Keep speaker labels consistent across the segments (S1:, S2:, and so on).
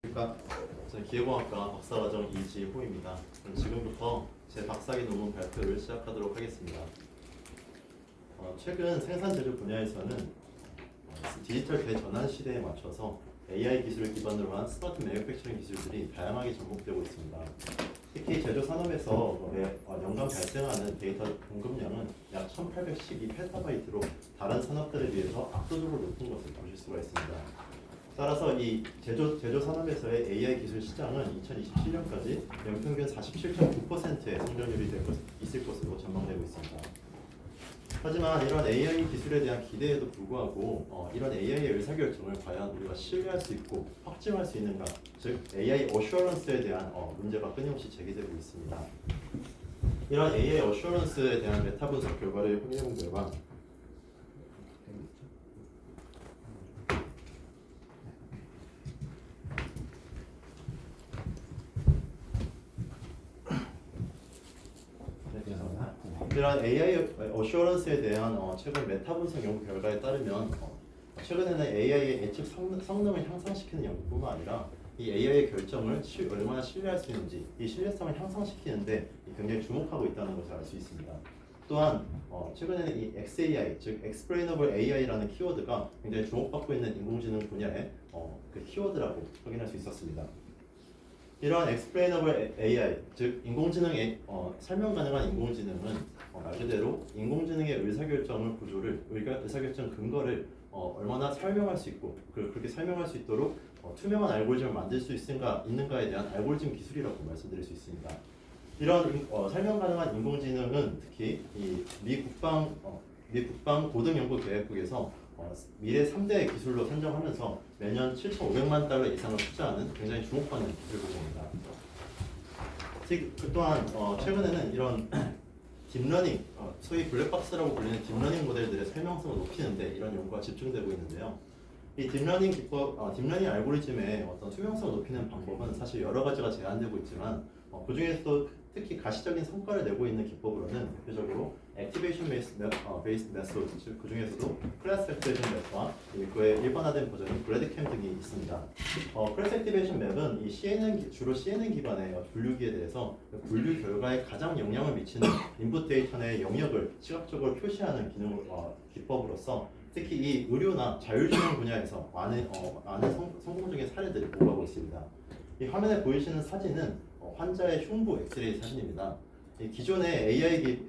S1: 그러니까 저는 기계공학과 박사과정 이지호입니다. 그럼 지금부터 제 박사기 논문 발표를 시작하도록 하겠습니다. 최근 생산 제조 분야에서는 디지털 대전환 시대에 맞춰서 AI 기술을 기반으로 한 스마트 매니팩처링 기술들이 다양하게 접목되고 있습니다. 특히 제조 산업에서 연간 발생하는 데이터 공급량은 약 1812페타바이트로 다른 산업들에 비해서 압도적으로 높은 것을 보실 수가 있습니다. 따라서 이 제조 산업에서의 AI 기술 시장은 2027년까지 연평균 47.9%의 성장률이 있을 것으로 전망되고 있습니다. 하지만 이런 AI 기술에 대한 기대에도 불구하고 이런 AI의 의사결정을 과연 우리가 신뢰할 수 있고 확증할 수 있는가, 즉 AI 어슈어런스에 대한 문제가 끊임없이 제기되고 있습니다. 이런 AI 어슈어런스에 대한 메타 분석 결과를 확인해본 결과 이런 AI 어슈어런스에 대한 최근 메타 분석 연구 결과에 따르면 최근에는 AI의 예측 성능을 향상시키는 연구뿐만 아니라 이 AI의 결정을 얼마나 신뢰할 수 있는지 이 신뢰성을 향상시키는데 굉장히 주목하고 있다는 것을 알 수 있습니다. 또한 최근에는 이 XAI, 즉 Explainable AI라는 키워드가 굉장히 주목받고 있는 인공지능 분야의 그 키워드라고 확인할 수 있었습니다. 이러한 explainable AI, 즉 인공지능의 설명 가능한 인공지능은 말 그대로 인공지능의 의사결정 근거를 얼마나 설명할 수 있고 그렇게 설명할 수 있도록 투명한 알고리즘을 만들 수 있는가에 대한 알고리즘 기술이라고 말씀드릴 수 있습니다. 이런 설명 가능한 인공지능은 특히 이 미 국방 고등연구계획국에서 미래 3대 기술로 선정하면서 매년 7,500만 달러 이상을 투자하는 굉장히 주목받는 기술 분야입니다. 또한 최근에는 이런 딥러닝, 소위 블랙박스라고 불리는 딥러닝 모델들의 설명성을 높이는데 이런 연구가 집중되고 있는데요. 이 딥러닝 알고리즘의 어떤 투명성을 높이는 방법은 사실 여러 가지가 제한되고 있지만 그 중에서도 특히 가시적인 성과를 내고 있는 기법으로는 대표적으로 액티베이션 베이스 메소드, 즉 그 중에서도 클래스 액티베이션 맵과 그의 일반화된 버전인 브래드캠 등이 있습니다. 클래스 액티베이션 맵은 주로 CNN 기반의 분류기에 대해서 분류 결과에 가장 영향을 미치는 인풋 데이터 내 영역을 시각적으로 표시하는 기법으로서 특히 이 의료나 자율주행 분야에서 많은 성공적인 사례들을 보고하고 있습니다. 이 화면에 보이시는 사진은 환자의 흉부 엑스레이 사진입니다. 기존의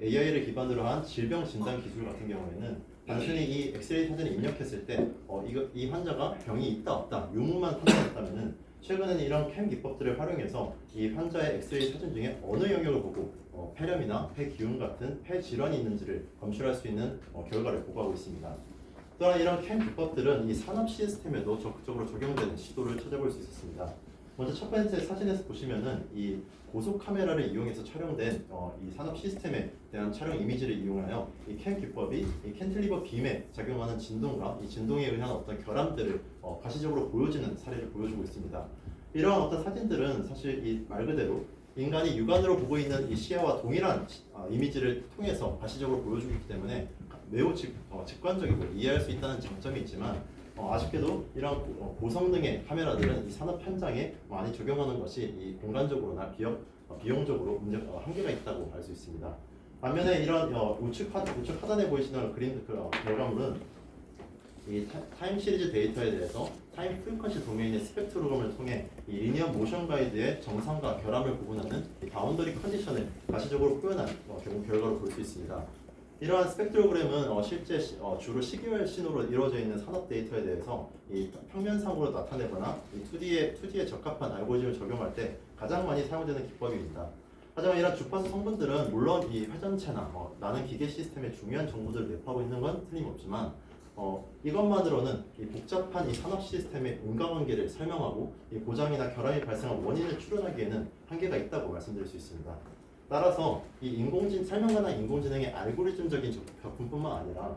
S1: AI를 기반으로 한 질병 진단 기술 같은 경우에는 단순히 이 엑스레이 사진을 입력했을 때 이 환자가 병이 있다 없다 유무만 판단했다면은 최근에는 이런 캠 기법들을 활용해서 이 환자의 엑스레이 사진 중에 어느 영역을 보고 폐렴이나 폐기운 같은 폐 질환이 있는지를 검출할 수 있는 결과를 보고하고 있습니다. 또한 이런 캠 기법들은 이 산업 시스템에도 적극적으로 적용되는 시도를 찾아볼 수 있었습니다. 먼저 첫 번째 사진에서 보시면은 이 고속 카메라를 이용해서 촬영된 이 산업 시스템에 대한 촬영 이미지를 이용하여 이 캠 기법이 이 캔틸리버 빔에 작용하는 진동과 이 진동에 의한 어떤 결함들을 가시적으로 보여지는 사례를 보여주고 있습니다. 이러한 어떤 사진들은 사실 이 말 그대로 인간이 육안으로 보고 있는 이 시야와 동일한 이미지를 통해서 가시적으로 보여주기 때문에 매우 직관적이고 이해할 수 있다는 장점이 있지만 아쉽게도 이런 고성능의 카메라들은 이 산업 현장에 많이 적용하는 것이 이 공간적으로나 비용적으로 한계가 있다고 알 수 있습니다. 반면에 이런 우측 하단에 보이시는 결과물은 이 타임 시리즈 데이터에 대해서 타임 프리퀀시 도메인의 스펙트로그램을 통해 이 리니어 모션 가이드의 정상과 결함을 구분하는 이 바운더리 컨디션을 가시적으로 표현한 결과로 볼 수 있습니다. 이러한 스펙트로그램은 실제 주로 시계열 신호로 이루어져 있는 산업 데이터에 대해서 이 평면상으로 나타내거나 이 2D에 적합한 알고리즘을 적용할 때 가장 많이 사용되는 기법입니다. 하지만 이런 주파수 성분들은 물론 이 회전체나 나는 기계 시스템의 중요한 정보들을 매입하고 있는 건 틀림없지만 이것만으로는 이 복잡한 이 산업 시스템의 인과관계를 설명하고 이 고장이나 결함이 발생한 원인을 추론하기에는 한계가 있다고 말씀드릴 수 있습니다. 따라서 이 설명 가능한 인공지능의 알고리즘적인 접근뿐만 아니라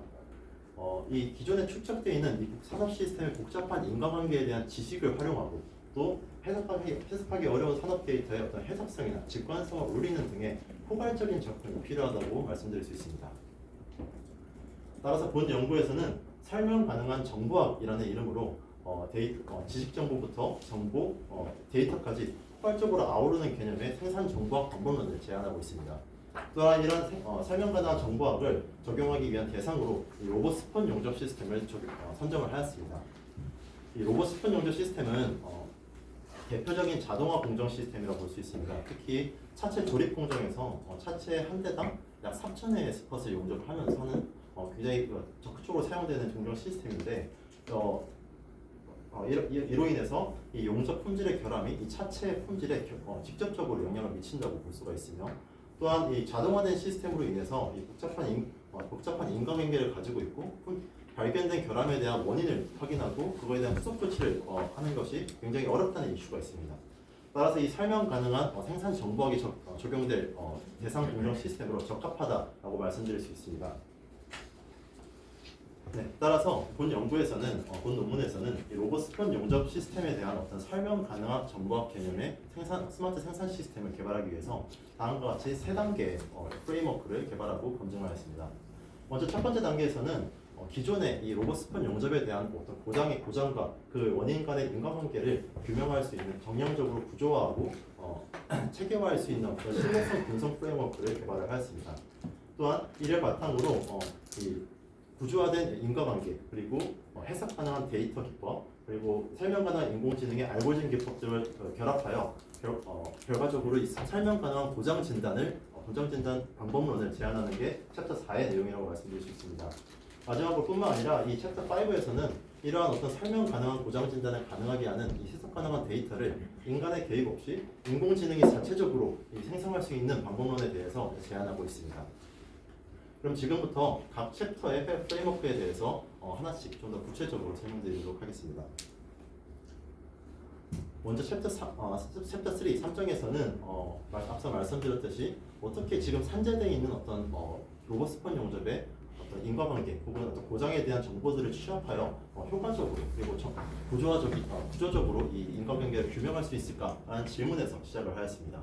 S1: 이 기존에 축적되어 있는 이 산업 시스템의 복잡한 인과관계에 대한 지식을 활용하고 또 해석하기 어려운 산업 데이터의 어떤 해석성이나 직관성을 올리는 등의 포괄적인 접근이 필요하다고 말씀드릴 수 있습니다. 따라서 본 연구에서는 설명 가능한 정보학이라는 이름으로 지식 정보부터 정보, 데이터까지 포괄적으로 아우르는 개념의 생산 정보학 방법론을 제안하고 있습니다. 또한 이런 설명 가능한 정보학을 적용하기 위한 대상으로 이 로봇 스폰 용접 시스템을 선정을 하였습니다. 이 로봇 스폰 용접 시스템은 대표적인 자동화 공정 시스템이라고 볼 수 있습니다. 특히 차체 조립 공정에서 차체 한 대당 약 3,000회의 스폿을 용접을 하면서는 굉장히 적극적으로 사용되는 공정 시스템인데 이로 인해서 이 용접 품질의 결함이 이 차체의 품질에 직접적으로 영향을 미친다고 볼 수가 있으며, 또한 이 자동화된 시스템으로 인해서 이 복잡한 인과관계를 가지고 있고 발견된 결함에 대한 원인을 확인하고 그거에 대한 후속 조치를 하는 것이 굉장히 어렵다는 이슈가 있습니다. 따라서 이 설명 가능한 생산 정보학이 적용될 대상 공정 시스템으로 적합하다라고 말씀드릴 수 있습니다. 네, 따라서 본 연구에서는 본 논문에서는 이 로봇 스폰 용접 시스템에 대한 어떤 설명 가능한 정보학 개념의 스마트 생산 시스템을 개발하기 위해서 다음과 같이 세 단계의 프레임워크를 개발하고 검증하였습니다. 먼저 첫 번째 단계에서는 기존의 이 로봇 스폰 용접에 대한 어떤 고장과 그 원인 간의 인과관계를 규명할 수 있는 정량적으로 구조화하고 체계화할 수 있는 어떤 신뢰성 분석 프레임워크를 개발을 하였습니다. 또한 이를 바탕으로 이 구조화된 인과관계, 그리고 해석 가능한 데이터 기법, 그리고 설명 가능한 인공지능의 알고리즘 기법들을 결합하여 결과적으로 이 설명 가능한 고장 진단 방법론을 제안하는 게 챕터 4의 내용이라고 말씀드릴 수 있습니다. 마지막으로 뿐만 아니라 이 챕터 5에서는 이러한 어떤 설명 가능한 고장 진단을 가능하게 하는 이 해석 가능한 데이터를 인간의 개입 없이 인공지능이 자체적으로 생성할 수 있는 방법론에 대해서 제안하고 있습니다. 그럼 지금부터 각 챕터의 프레임워크에 대해서 하나씩 좀 더 구체적으로 설명드리도록 하겠습니다. 먼저 챕터 3, 3장에서는 앞서 말씀드렸듯이 어떻게 지금 산재되어 있는 어떤 로봇 스폰 용접의 어떤 인과관계 혹은 어떤 고장에 대한 정보들을 취합하여 효과적으로 그리고 구조적으로 이 인과관계를 규명할 수 있을까라는 질문에서 시작을 하였습니다.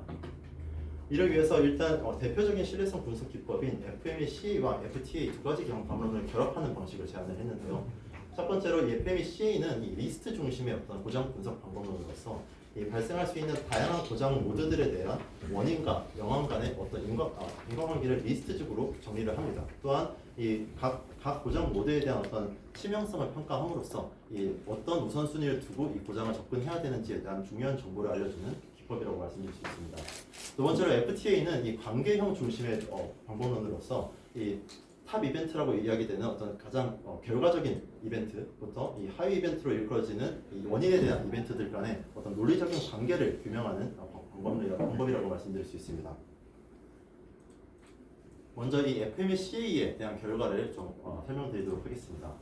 S1: 이를 위해서 일단 대표적인 신뢰성 분석 기법인 FMECA와 FTA 두 가지 방법론을 결합하는 방식을 제안을 했는데요. 첫 번째로 이 FMECA는 이 리스트 중심의 어떤 고장 분석 방법론으로서 이 발생할 수 있는 다양한 고장 모드들에 대한 원인과 영향 간의 어떤 인과관계를 리스트적으로 정리를 합니다. 또한 이 각 고장 모드에 대한 어떤 치명성을 평가함으로써 이 어떤 우선순위를 두고 이 고장을 접근해야 되는지에 대한 중요한 정보를 알려주는 기법이라고 말씀드릴 수 있습니다. 두 번째로 FTA는 이 관계형 중심의 방법론으로서 이 탑 이벤트라고 이야기되는 어떤 가장 결과적인 이벤트부터 이 하위 이벤트로 일컬어지는 이 원인에 대한 이벤트들 간의 어떤 논리적인 관계를 규명하는 방법이라고 말씀드릴 수 있습니다. 먼저 이 FMECA에 대한 결과를 좀 설명드리도록 하겠습니다.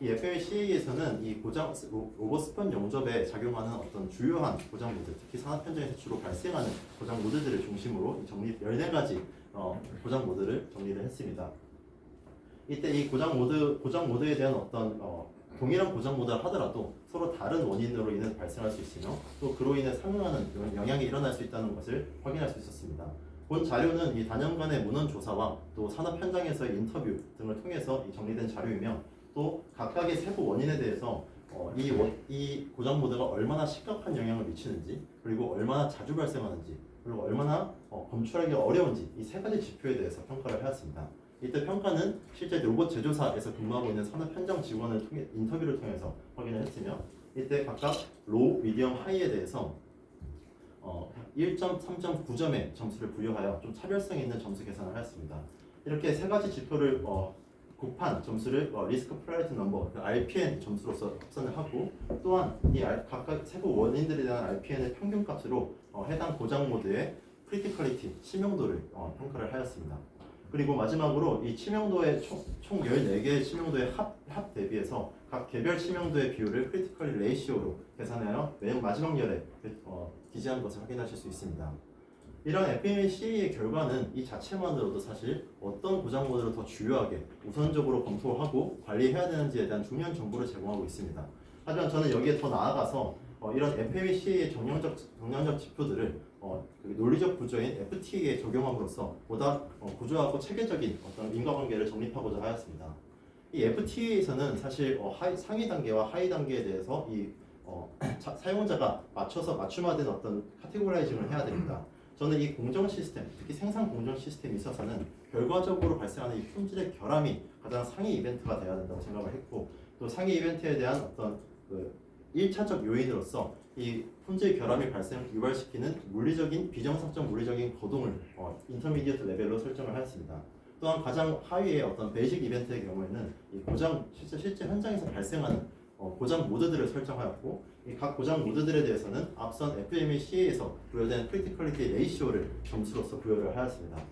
S1: 이 FMECA에서는 이 로봇 스폰 용접에 작용하는 어떤 주요한 고장 모드, 특히 산업 현장에서 주로 발생하는 고장 모드들을 중심으로 14가지 고장 모드를 정리를 했습니다. 이때 이 고장 모드에 대한 어떤 동일한 고장 모드를 하더라도 서로 다른 원인으로 인해 발생할 수 있으며 또 그로 인해 상응하는 영향이 일어날 수 있다는 것을 확인할 수 있었습니다. 본 자료는 이 단연간의 문헌 조사와 또 산업 현장에서의 인터뷰 등을 통해서 정리된 자료이며 또 각각의 세부 원인에 대해서 이 고장 모드가 얼마나 심각한 영향을 미치는지, 그리고 얼마나 자주 발생하는지, 그리고 얼마나 검출하기 어려운지 이 세 가지 지표에 대해서 평가를 해왔습니다. 이때 평가는 실제 로봇 제조사에서 근무하고 있는 산업 현장 직원을 통해 인터뷰를 통해서 확인을 했으며, 이때 각각 로우, 미디엄, 하이에 대해서 1점, 3.9점의 점수를 부여하여 좀 차별성 있는 점수 계산을 하였습니다. 이렇게 세 가지 지표를 곱한 점수를 리스크 프라이어티 넘버, RPN 점수로서 합산을 하고, 또한 이 각각 세부 원인들에 대한 RPN의 평균값으로 해당 고장 모드의 크리티컬리티, 치명도를 평가를 하였습니다. 그리고 마지막으로 이 치명도의 총 14개의 치명도의 합 대비해서 각 개별 치명도의 비율을 크리티컬 레이시오로 계산하여 맨 마지막 열에 기재한 것을 확인하실 수 있습니다. 이런 FMECA의 결과는 이 자체만으로도 사실 어떤 고장 모드를 더 주요하게 우선적으로 검토하고 관리해야 되는지에 대한 중요한 정보를 제공하고 있습니다. 하지만 저는 여기에 더 나아가서 이런 FMECA의 정량적 지표들을 논리적 구조인 FTA에 적용함으로써 보다 구조하고 체계적인 어떤 인과관계를 정립하고자 하였습니다. 이 FTA에서는 사실 상위 단계와 하위 단계에 대해서 사용자가 맞춤화된 어떤 카테고라이징을 해야 됩니다. 저는 이 공정 시스템, 특히 생산 공정 시스템에 있어서는 결과적으로 발생하는 이 품질의 결함이 가장 상위 이벤트가 돼야 된다고 생각을 했고, 또 상위 이벤트에 대한 어떤 그 1차적 요인으로서 이 품질 결함이 유발시키는 비정상적 물리적인 거동을 인터미디어트 레벨로 설정을 하였습니다. 또한 가장 하위의 어떤 베이직 이벤트의 경우에는 이 실제 현장에서 발생하는 고장 모드들을 설정하였고, 이 각 고장 모드들에 대해서는 앞선 FMECA에서 부여된 크리티컬리티 레이시오를 점수로서 부여를 하였습니다.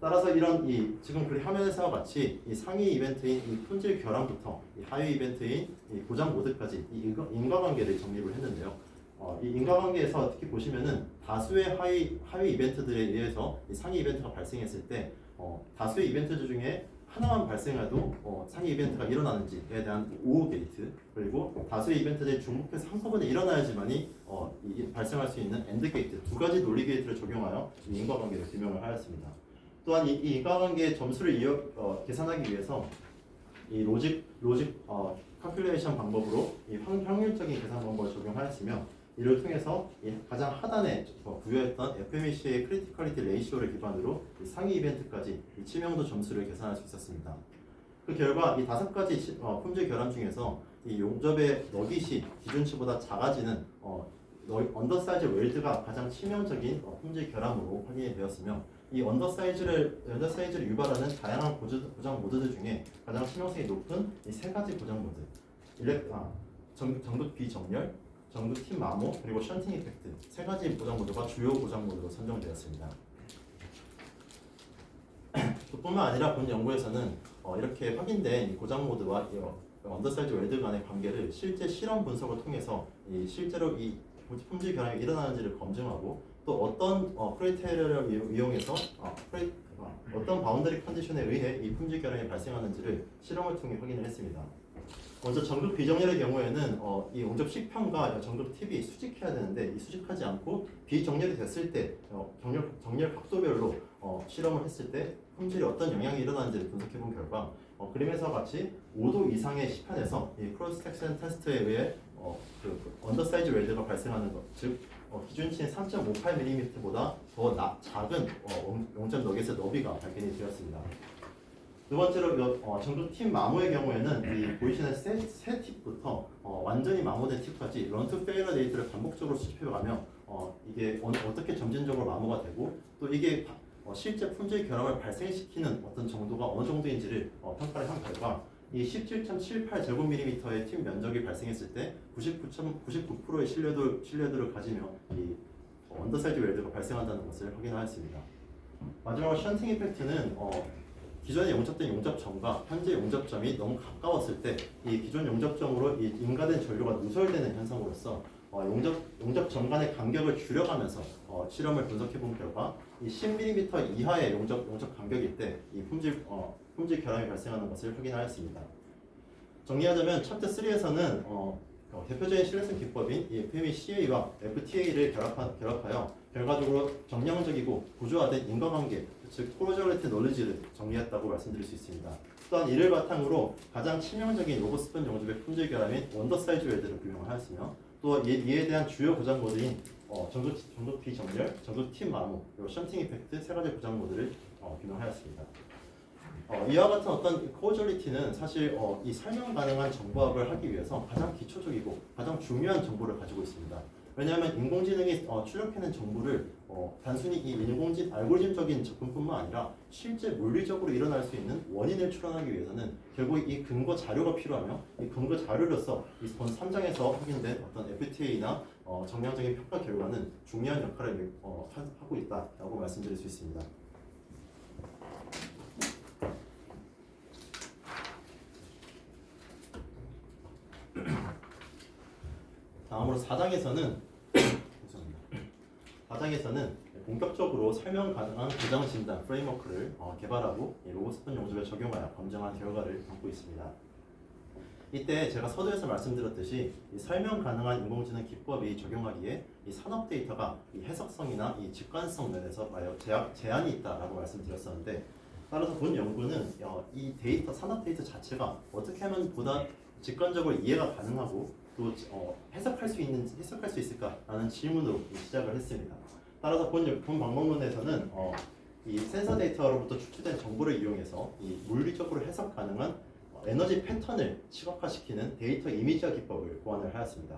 S1: 따라서 이런 지금 화면에서와 같이 이 상위 이벤트인 이 품질 결함부터 이 하위 이벤트인 이 고장 모드까지 이 인과관계를 정립을 했는데요. 이 인과관계에서 특히 보시면은 다수의 하위 이벤트들에 의해서 이 상위 이벤트가 발생했을 때 다수의 이벤트들 중에 하나만 발생해도 상위 이벤트가 일어나는지에 대한 오후 게이트, 그리고 다수의 이벤트들이 중복해서 한꺼번에 일어나야지만이 발생할 수 있는 엔드 게이트, 두 가지 논리 게이트를 적용하여 이 인과관계를 규명을 하였습니다. 또한 이 인과관계의 점수를 계산하기 위해서 이 로직 calculation 방법으로 이 확률적인 계산 방법을 적용하였으며, 이를 통해서 가장 하단에 부여했던 FMEC의 크리티컬리티 레이시오를 기반으로 상위 이벤트까지 이 치명도 점수를 계산할 수 있었습니다. 그 결과 이 5가지 품질 결함 중에서 이 용접의 너깃이 기준치보다 작아지는 언더사이즈 웰드가 가장 치명적인 품질 결함으로 확인이 되었으며, 이 언더사이즈를 유발하는 다양한 고장 모드들 중에 가장 치명성이 높은 이 3가지 고장 모드, 정극 비정렬, 정극 팀 마모, 그리고 션팅 이펙트 3가지 고장 모드가 주요 고장 모드로 선정되었습니다. 뿐만 아니라 본 연구에서는 이렇게 확인된 이 고장 모드와 언더사이즈 웰드 간의 관계를 실제 실험 분석을 통해서 실제로 이 품질 결함이 일어나는지를 검증하고, 또 어떤 크라이테리아를 이용해서 어떤 바운더리 컨디션에 의해 이 품질 결함이 발생하는지를 실험을 통해 확인을 했습니다. 먼저 정극 비정렬의 경우에는 이 용접 식편과 정극 팁이 수직해야 되는데 이 수직하지 않고 비정렬이 됐을 때 정렬 각도별로 실험을 했을 때 품질에 어떤 영향이 일어나는지를 분석해 본 결과 그림에서 같이 5도 이상의 시판에서 이 크로스 섹션 테스트에 의해 언더사이즈 웰드가 발생하는 것, 즉 기준치인 3.58mm보다 더 작은 용접 너겟의 너비가 발견이 되었습니다. 두 번째로 정극 팀 마모의 경우에는 이 보이시는 새 팁부터 완전히 마모된 팁까지 런투 페일러 데이터를 반복적으로 수집해가며 이게 어떻게 점진적으로 마모가 되고, 또 이게 실제 품질 결함을 발생시키는 어떤 정도가 어느 정도인지를 평가를 한 결과 이 17.78제곱밀리미터의 팀 면적이 발생했을 때 99.99%의 신뢰도를 가지며 이 언더사이즈 웰드가 발생한다는 것을 확인하였습니다. 마지막으로 션팅 이펙트는 기존에 용접된 용접점과 현재 용접점이 너무 가까웠을 때 이 기존 용접점으로 이 인가된 전류가 누설되는 현상으로서 용접점 간의 간격을 줄여가면서 실험을 분석해 본 결과 이 10mm 이하의 용접 간격일 때 이 품질 결함이 발생하는 것을 확인하였습니다. 정리하자면 챕터 3에서는 대표적인 신뢰성 기법인 이 FMECA와 FTA를 결합하여 결과적으로 정량적이고 구조화된 인과관계, 즉 코로저리티 널리지를 정리했다고 말씀드릴 수 있습니다. 또한 이를 바탕으로 가장 치명적인 로봇스펀 용접의 품질 결함인 원더사이즈 웰드를 규명을 하였으며, 또 이에 대한 주요 고장 모드인 정극 비정렬, 정극 팀 마모, 그리고 션팅 이펙트 3가지 고장 모드를 규명하였습니다. 이와 같은 어떤 코어절리티는 사실 이 설명 가능한 정보학을 하기 위해서 가장 기초적이고 가장 중요한 정보를 가지고 있습니다. 왜냐하면 인공지능이 출력해낸 정보를 단순히 이 알고리즘적인 접근뿐만 아니라 실제 물리적으로 일어날 수 있는 원인을 추론하기 위해서는 결국 이 근거 자료가 필요하며, 이 근거 자료로서 이 본 3장에서 확인된 어떤 FTA나 정량적인 평가 결과는 중요한 역할을 하고 있다라고 말씀드릴 수 있습니다. 다음으로 4장에서는 본격적으로 설명 가능한 고장 진단 프레임워크를 개발하고 로봇스펀 용접에 적용하여 검증한 결과를 담고 있습니다. 이때 제가 서두에서 말씀드렸듯이 이 설명 가능한 인공지능 기법이 적용하기에 이 산업 데이터가 이 해석성이나 이 직관성 면에서 제한이 있다라고 말씀드렸었는데, 따라서 본 연구는 이 데이터, 산업 데이터 자체가 어떻게 하면 보다 직관적으로 이해가 가능하고 또 해석할 수 있을까라는 질문으로 시작을 했습니다. 따라서 본 방법론에서는 이 센서 데이터로부터 추출된 정보를 이용해서 이 물리적으로 해석 가능한 에너지 패턴을 시각화시키는 데이터 이미지화 기법을 고안을 하였습니다.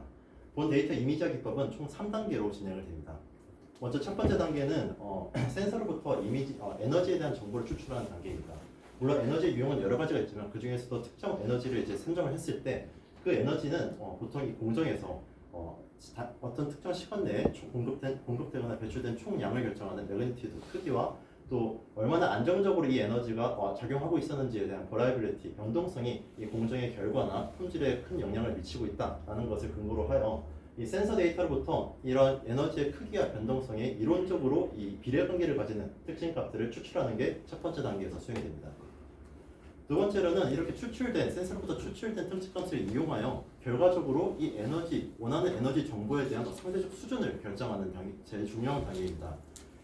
S1: 본 데이터 이미지화 기법은 총 3단계로 진행을 됩니다. 먼저 첫 번째 단계는 센서로부터 에너지에 대한 정보를 추출하는 단계입니다. 물론 에너지의 유형은 여러 가지가 있지만 그 중에서도 특정 에너지를 이제 선정을 했을 때 그 에너지는 보통 이 공정에서 어떤 특정 시간 내에 공급되거나 배출된 총량을 결정하는 매그니튜드 크기와 또 얼마나 안정적으로 이 에너지가 작용하고 있었는지에 대한 버라이빌리티 변동성이 이 공정의 결과나 품질에 큰 영향을 미치고 있다라는 것을 근거로 하여 이 센서 데이터로부터 이런 에너지의 크기와 변동성에 이론적으로 이 비례관계를 가지는 특징 값들을 추출하는 게 첫 번째 단계에서 수행이 됩니다. 두 번째로는 이렇게 센서로부터 추출된 특징 값을 이용하여 결과적으로 이 원하는 에너지 정보에 대한 상대적 수준을 결정하는 제일 중요한 단계입니다.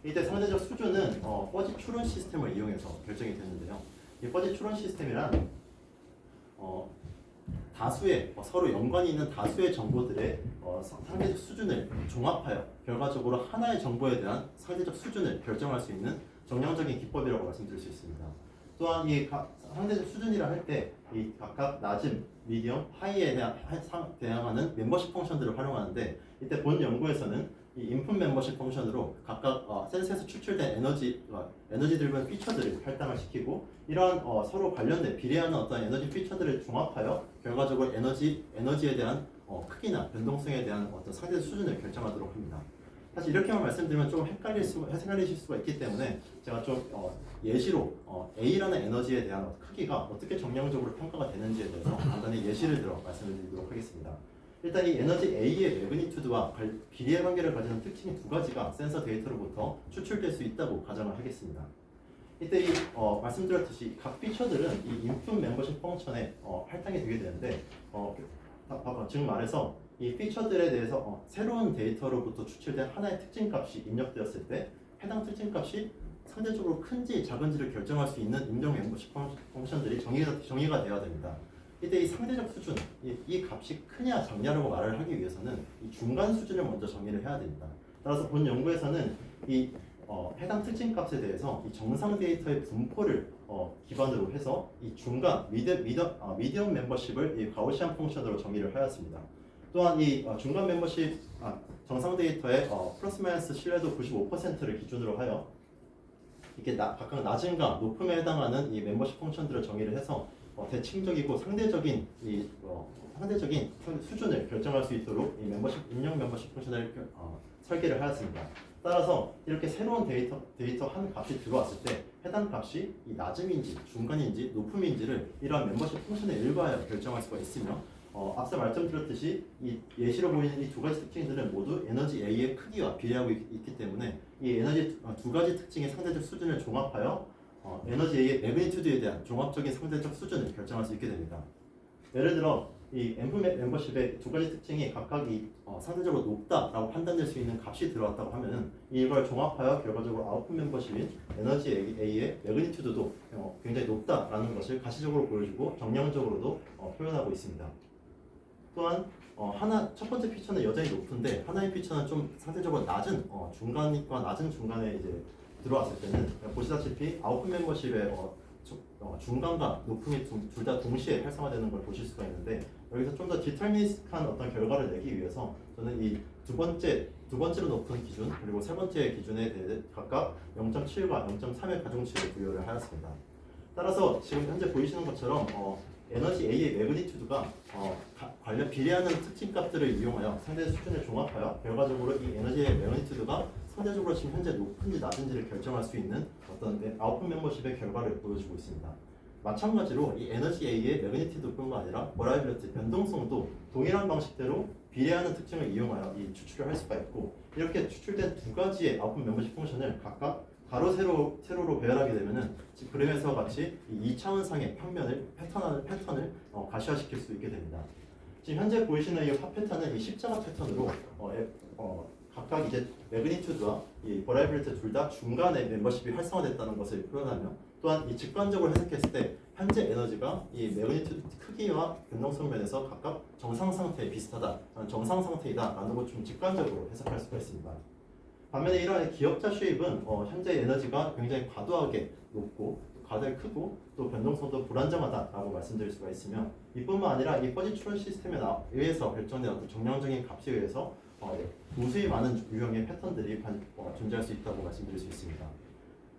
S1: 이때 상대적 수준은 퍼지 추론 시스템을 이용해서 결정이 되는데요. 이 퍼지 추론 시스템이란 다수의 서로 연관이 있는 다수의 정보들의 상대적 수준을 종합하여 결과적으로 하나의 정보에 대한 상대적 수준을 결정할 수 있는 정량적인 기법이라고 말씀드릴 수 있습니다. 또한 이 상대적 수준이라 할 때 이 각각 낮음, 미디엄, 하이에 대항하는 멤버십 펑션들을 활용하는데 이때 본 연구에서는 이 인풋 멤버십 펑션으로 각각 센서에서 추출된 에너지 드리븐 피처들을 할당을 시키고 이러한 서로 관련된 비례하는 어떤 에너지 피처들을 종합하여 결과적으로 에너지에 대한 크기나 변동성에 대한 어떤 상대적 수준을 결정하도록 합니다. 사실 이렇게만 말씀드리면 좀 헷갈리실 수가 있기 때문에 제가 좀 예시로 A라는 에너지에 대한 크기가 어떻게 정량적으로 평가가 되는지에 대해서 간단히 예시를 들어 말씀을 드리도록 하겠습니다. 일단 이 에너지 A의 매그니튜드와 비례 관계를 가지는 특징이 두 가지가 센서 데이터로부터 추출될 수 있다고 가정을 하겠습니다. 이때 말씀드렸듯이 각 피처들은 이 인풋 멤버십 펑션에 할당이 되게 되는데 즉 말해서 이 피처들에 대해서 새로운 데이터로부터 추출된 하나의 특징값이 입력되었을 때 해당 특징값이 상대적으로 큰지 작은지를 결정할 수 있는 임정 멤버십 펑션들이 정의가 되어야 됩니다. 이때 이 상대적 수준, 이 값이 크냐 작냐라고 말을 하기 위해서는 이 중간 수준을 먼저 정의를 해야 됩니다. 따라서 본 연구에서는 이 해당 특징값에 대해서 이 정상 데이터의 분포를 기반으로 해서 이 중간 미디엄 멤버십을 이 가우시안 펑션으로 정의를 하였습니다. 또한 이 중간 멤버십 정상 데이터의 플러스 마이너스 신뢰도 95%를 기준으로 하여 이렇게 각각 낮음과 높음에 해당하는 이 멤버십 펑션들을 정의를 해서 대칭적이고 상대적인 수준을 결정할 수 있도록 이 입력 멤버십 펑션을 설계를 하였습니다. 따라서 이렇게 새로운 데이터 한 값이 들어왔을 때 해당 값이 이 낮음인지 중간인지 높음인지를 이러한 멤버십 펑션에 일부하여 결정할 수가 있으며 앞서 말씀드렸듯이 이 예시로 보이는 이 두 가지 특징들은 모두 에너지 A의 크기와 비례하고 있기 때문에 이 에너지 두 가지 특징의 상대적 수준을 종합하여 에너지 A의 매그니튜드에 대한 종합적인 상대적 수준을 결정할 수 있게 됩니다. 예를 들어 이 멤버십의 두 가지 특징이 각각 상대적으로 높다라고 판단될 수 있는 값이 들어왔다고 하면은 이걸 종합하여 결과적으로 아웃풋 멤버십인 에너지 A의 매그니튜드도 굉장히 높다라는 것을 가시적으로 보여주고 정량적으로도 표현하고 있습니다. 또한 첫 번째 피처는 여전히 높은데 하나의 피처는 좀 상대적으로 낮은 중간과 낮은 중간에 이제 들어왔을 때는 보시다시피 아웃풋 멤버십의 중간과 높음이 둘 다 동시에 활성화되는 걸 보실 수가 있는데 여기서 좀 더 디터미니스틱한 어떤 결과를 내기 위해서 저는 이 두 번째로 높은 기준 그리고 세 번째 기준에 대해 각각 0.7과 0.3의 가중치를 부여를 하였습니다. 따라서 지금 현재 보이시는 것처럼 에너지 A의 매그니튜드가 관련 비례하는 특징 값들을 이용하여 상대 수준을 종합하여 결과적으로 이 에너지의 매그니튜드가 상대적으로 지금 현재 높은지 낮은지를 결정할 수 있는 어떤 아웃풋 멤버십의 결과를 보여주고 있습니다. 마찬가지로 이 에너지 A의 매그니튜드뿐만 아니라 버라이빌리티 변동성도 동일한 방식대로 비례하는 특징을 이용하여 이 추출을 할 수가 있고 이렇게 추출된 두 가지의 아웃풋 멤버십 펑션을 각각 가로 세로로 배열하게 되면은 그림에서 같이 이 2차원상의 패턴을 가시화시킬 수 있게 됩니다. 지금 현재 보이시는 이 화 패턴은 이 십자가 패턴으로 각각 이제 매그니튜드와 이 버라이블리티 둘 다 중간에 멤버십이 활성화됐다는 것을 표현하며 또한 이 직관적으로 해석했을 때 현재 에너지가 이 매그니튜드 크기와 변동성 면에서 각각 정상 상태에 비슷하다, 정상 상태이다 라는 것 좀 직관적으로 해석할 수가 있습니다. 반면에 이러한 기역자 쉐입은 현재 에너지가 굉장히 과도하게 높고 과도하게 크고 또 변동성도 불안정하다라고 말씀드릴 수가 있으며 이뿐만 아니라 이 퍼지트럴 시스템에 의해서 결정된 어떤 정량적인 값에 의해서 무수히 많은 유형의 패턴들이 존재할 수 있다고 말씀드릴 수 있습니다.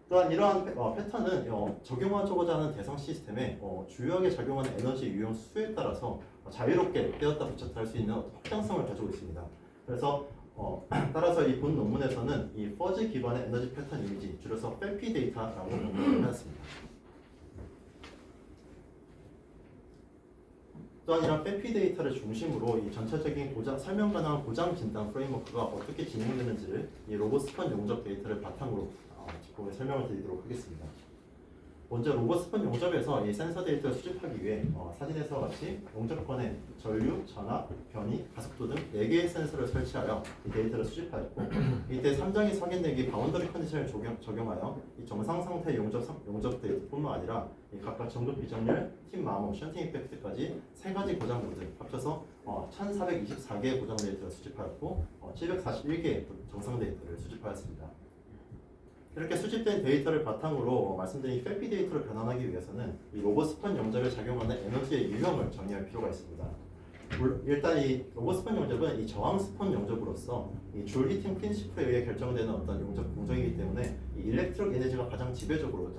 S1: 또한 이러한 패턴은 적용하고자 하는 대상 시스템에 주요하게 작용하는 에너지 유형 수에 따라서 자유롭게 떼었다 붙였다 할 수 있는 확장성을 가지고 있습니다. 그래서 따라서 이 본 논문에서는 이 퍼즈 기반의 에너지 패턴 이미지, 줄여서 FEP 데이터라고 명명을 하였습니다. 또한 이런 FEP 데이터를 중심으로 이 전체적인 설명 가능한 고장 진단 프레임워크가 어떻게 진행되는지를 이 로봇스펀 용접 데이터를 바탕으로 뒷부분에 설명을 드리도록 하겠습니다. 먼저 로봇스펀 용접에서 이 센서 데이터를 수집하기 위해 사진에서와 같이 용접권에 전류, 전압, 변이, 가속도 등 4개의 센서를 설치하여 이 데이터를 수집하였고 이때 3장의 확인되기 바운더리 컨디션을 적용하여 이 정상 상태 용접 데이터뿐만 아니라 이 각각 전극 비정렬, 팀 마모, 션팅 이펙트까지 3가지 고장 모드 합쳐서 1424개의 고장 데이터를 수집하였고 741개의 정상 데이터를 수집하였습니다. 이렇게 수집된 데이터를 바탕으로 말씀드린 FEP 데이터를 변환하기 위해서는 이 로봇스펀 용접에 작용하는 에너지의 유형을 정의할 필요가 있습니다. 일단 이 로봇스펀 용접은 이 저항 스펀 용접으로서 이 줄 히팅 프린시플에 의해 결정되는 어떤 용접 공정이기 때문에 이 일렉트릭 에너지가 가장 지배적으로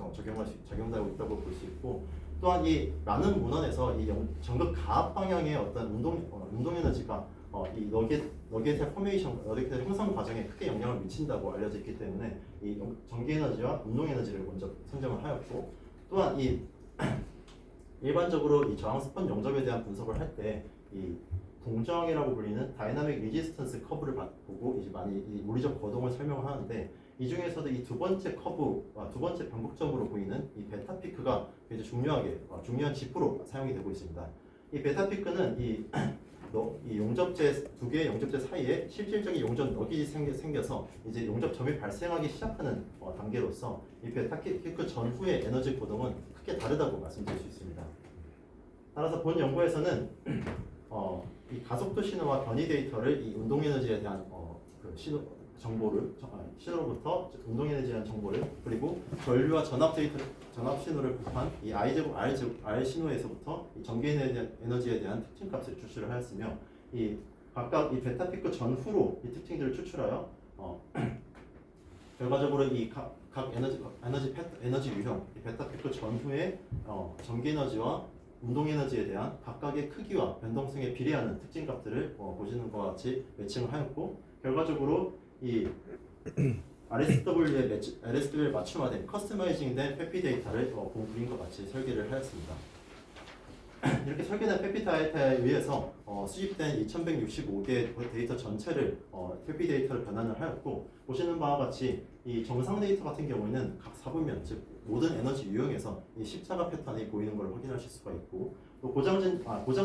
S1: 적용되고 있다고 볼 수 있고 또한 이 많은 문헌에서 이 전극 가압 방향의 어떤 운동 에너지가 이 너겟의 포메이션, 너겟의 형성 과정에 크게 영향을 미친다고 알려져 있기 때문에 이 전기 에너지와 운동 에너지를 먼저 선정을 하였고 또한 이 일반적으로 이 저항 스펀 용접에 대한 분석을 할 때 이 동저항이라고 불리는 다이나믹 리지스턴스 커브를 보고 이제 많이 이 물리적 거동을 설명을 하는데 이 중에서도 이 두 번째 커브와 두 번째 변곡점으로 보이는 이 베타 피크가 굉장히 중요한 지표로 사용이 되고 있습니다. 이 베타 피크는 이 용접재 두 개의 용접재 사이에 실질적인 용접 너깃이 생겨서 이제 용접점이 발생하기 시작하는 단계로서 이 베타 피크 전후의 에너지 고동은 크게 다르다고 말씀드릴 수 있습니다. 따라서 본 연구에서는 이 가속도 신호와 변이 데이터를 이 운동 에너지에 대한 신호로부터 운동 에너지에 대한 정보를 그리고 전류와 전압 신호를 곱한 이 R 신호에서부터 이 전기 에너지에 대한 특징 값을 추출을 하였으며 이 각각 이 베타 피크 전후로 이 특징들을 추출하여 결과적으로 이 각 에너지 유형 이 베타 피크 전후의 전기 에너지와 운동 에너지에 대한 각각의 크기와 변동성에 비례하는 특징 값들을 보시는 것과 같이 매칭을 하였고 결과적으로 이 RSW에 맞춤화된 커스터마이징된 FEP 데이터를 본 그림과 같이 설계를 하였습니다. 이렇게 설계된 FEP 데이터에 의해서 수집된 2165개의 데이터 전체를 FEP 데이터를 변환을 하였고 보시는 바와 같이 이 정상 데이터 같은 경우에는 각 사분면 즉 모든 에너지 유형에서 이 십자가 패턴이 보이는 걸 확인하실 수가 있고 또 고장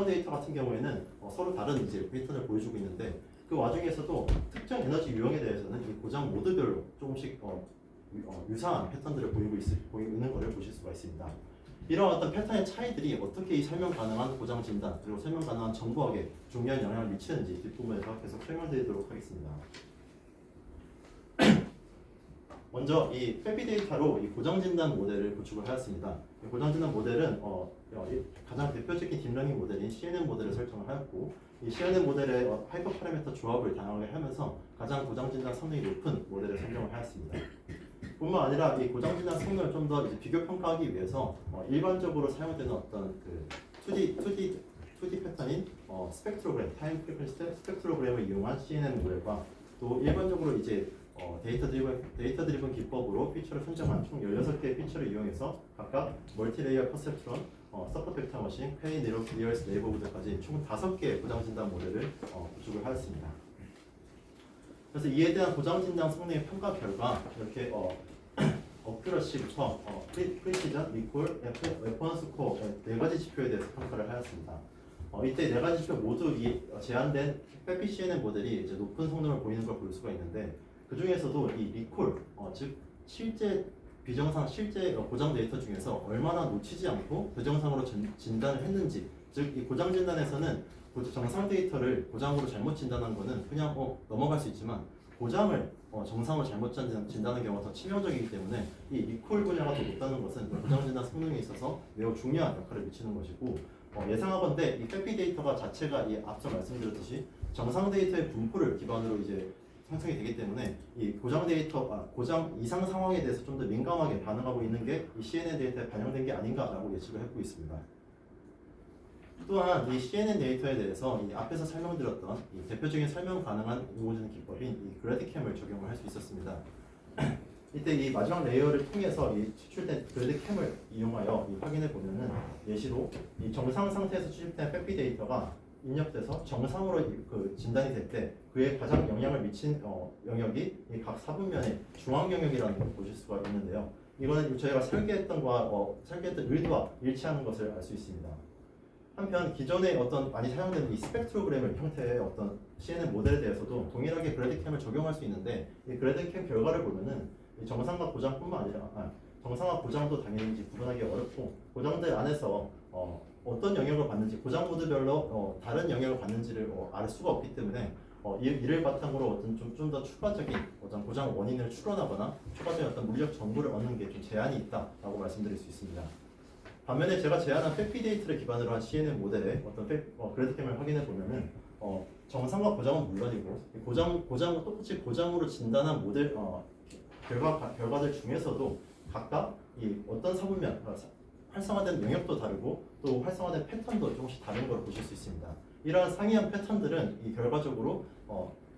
S1: 데이터 같은 경우에는 서로 다른 이제 패턴을 보여주고 있는데 그 와중에서도 특정 에너지 유형에 대해서는 이 고장 모드별로 조금씩 유사한 패턴들을 보이고 있는 것을 보실 수가 있습니다. 이런 어떤 패턴의 차이들이 어떻게 이 설명 가능한 고장 진단 그리고 설명 가능한 정보학에 중요한 영향을 미치는지 뒷부분에서 계속 설명드리도록 하겠습니다. 먼저 이 FEP 데이터로 이 고장 진단 모델을 구축을 하였습니다. 이 고장 진단 모델은 가장 대표적인 딥러닝 모델인 CNN 모델을 설정을 하였고 이 CNN 모델의 하이퍼 파라미터 조합을 다양하게 하면서 가장 고장 진단 성능이 높은 모델을 선정을 하였습니다. 뿐만 아니라 이 고장 진단 성능을 좀 더 비교 평가하기 위해서 일반적으로 사용되는 어떤 그 2D 패턴인 스펙트로그램, 타임 프리퀀시 스펙트로그램을 이용한 CNN 모델과 또 일반적으로 이제 데이터 드리븐 기법으로 피처를 선정한 총 16개의 피처를 이용해서 각각 멀티레이어 퍼셉트론, 서포 벡터 머신, 페이 니어스 네이버후드까지 총 5개의 고장 진단 모델을 구축을 하였습니다. 그래서 이에 대한 고장 진단 성능의 평가 결과 이렇게 어큐러시부터 프리시전, 리콜, 웨펀스 코어 4가지 지표에 대해서 평가를 하였습니다. 이때 네 가지 지표 모두 이 제한된 회피 CNN 모델이 이제 높은 성능을 보이는 걸 볼 수가 있는데 그 중에서도 이 리콜, 즉 실제 비정상 실제 고장 데이터 중에서 얼마나 놓치지 않고 부정상으로 진단을 했는지, 즉 이 고장 진단에서는 정상 데이터를 고장으로 잘못 진단한 거는 그냥 넘어갈 수 있지만 고장을 정상으로 잘못 진단하는 경우가 더 치명적이기 때문에 이 리콜 분야가 더 높다는 것은 고장 진단 성능에 있어서 매우 중요한 역할을 미치는 것이고, 예상하건대 이 회피 데이터가 자체가 이 앞서 말씀드렸듯이 정상 데이터의 분포를 기반으로 이제 생성이 되기 때문에 이 고장 고장 이상 상황에 대해서 좀 더 민감하게 반응하고 있는 게 이 CNN 데이터에 반영된 게 아닌가라고 예측을 하고 있습니다. 또한 이 CNN 데이터에 대해서 이 앞에서 설명드렸던 이 대표적인 설명 가능한 인공지능 기법인 이 그래드캠을 적용을 할 수 있었습니다. 이때 이 마지막 레이어를 통해서 이 추출된 그래드캠을 이용하여 확인해 보면은 예시로 이 정상 상태에서 추출된 회피 데이터가 입력돼서 정상으로 그 진단이 될 때 그에 가장 영향을 미친 영역이 이 각 사분면의 중앙 영역이라는 걸 보실 수가 있는데요. 이거는 저희가 설계했던 의도와 일치하는 것을 알 수 있습니다. 한편 기존에 어떤 많이 사용되는 이 스펙트로그램 형태의 어떤 CNN 모델에 대해서도 동일하게 그래드캠을 적용할 수 있는데 이 그래드캠 결과를 보면은 이 정상과 고장뿐만 아니라 정상과 고장도 당연히 이제 구분하기 어렵고 고장들 안에서 어떤 영역을 받는지 고장 모드별로 다른 영역을 받는지를 알 수가 없기 때문에 이를 바탕으로 어떤 좀 더 추가적인 어떤 고장 원인을 추론하거나 추가적인 어떤 물리적 정보를 얻는 게 좀 제한이 있다라고 말씀드릴 수 있습니다. 반면에 제가 제안한 회피 데이터를 기반으로 한 CNN 모델의 어떤 그래드캠을 확인해 보면은 정상과 고장은 물론이고 고장은 똑같이 고장으로 진단한 모델 결과들 중에서도 각각 이 어떤 사분면 활성화된 영역도 다르고 또 활성화된 패턴도 조금씩 다른 걸 보실 수 있습니다. 이러한 상이한 패턴들은 이 결과적으로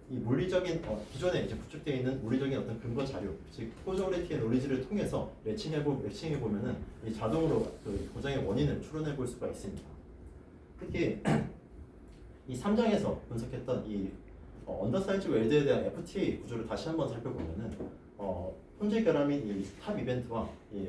S1: 이 물리적인 기존에 이제 구축되어 있는 물리적인 어떤 근거 자료, 즉 코저리티의 논리지를 통해서 매칭해 보면은 이 자동으로 그 고장의 원인을 추론해 볼 수가 있습니다. 특히 이 3장에서 분석했던 이 언더사이즈 웰드에 대한 FTA 구조를 다시 한번 살펴보면은 혼재 결함인 이 탑 이벤트와 이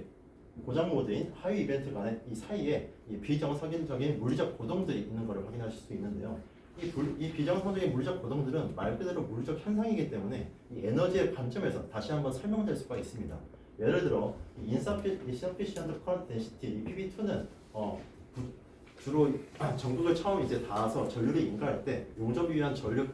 S1: 고장 모드인 하위 이벤트 간의 이 사이에 이 비정상적인 물리적 고동들이 있는 것을 확인하실 수 있는데요. 이 비정상적인 물리적 고동들은 말 그대로 물리적 현상이기 때문에 이 에너지의 관점에서 다시 한번 설명될 수가 있습니다. 예를 들어 insufficient current density 이 PV2는 주로 전극을 처음 이제 닿아서 전류를 인가할 때 용접을 위한 전류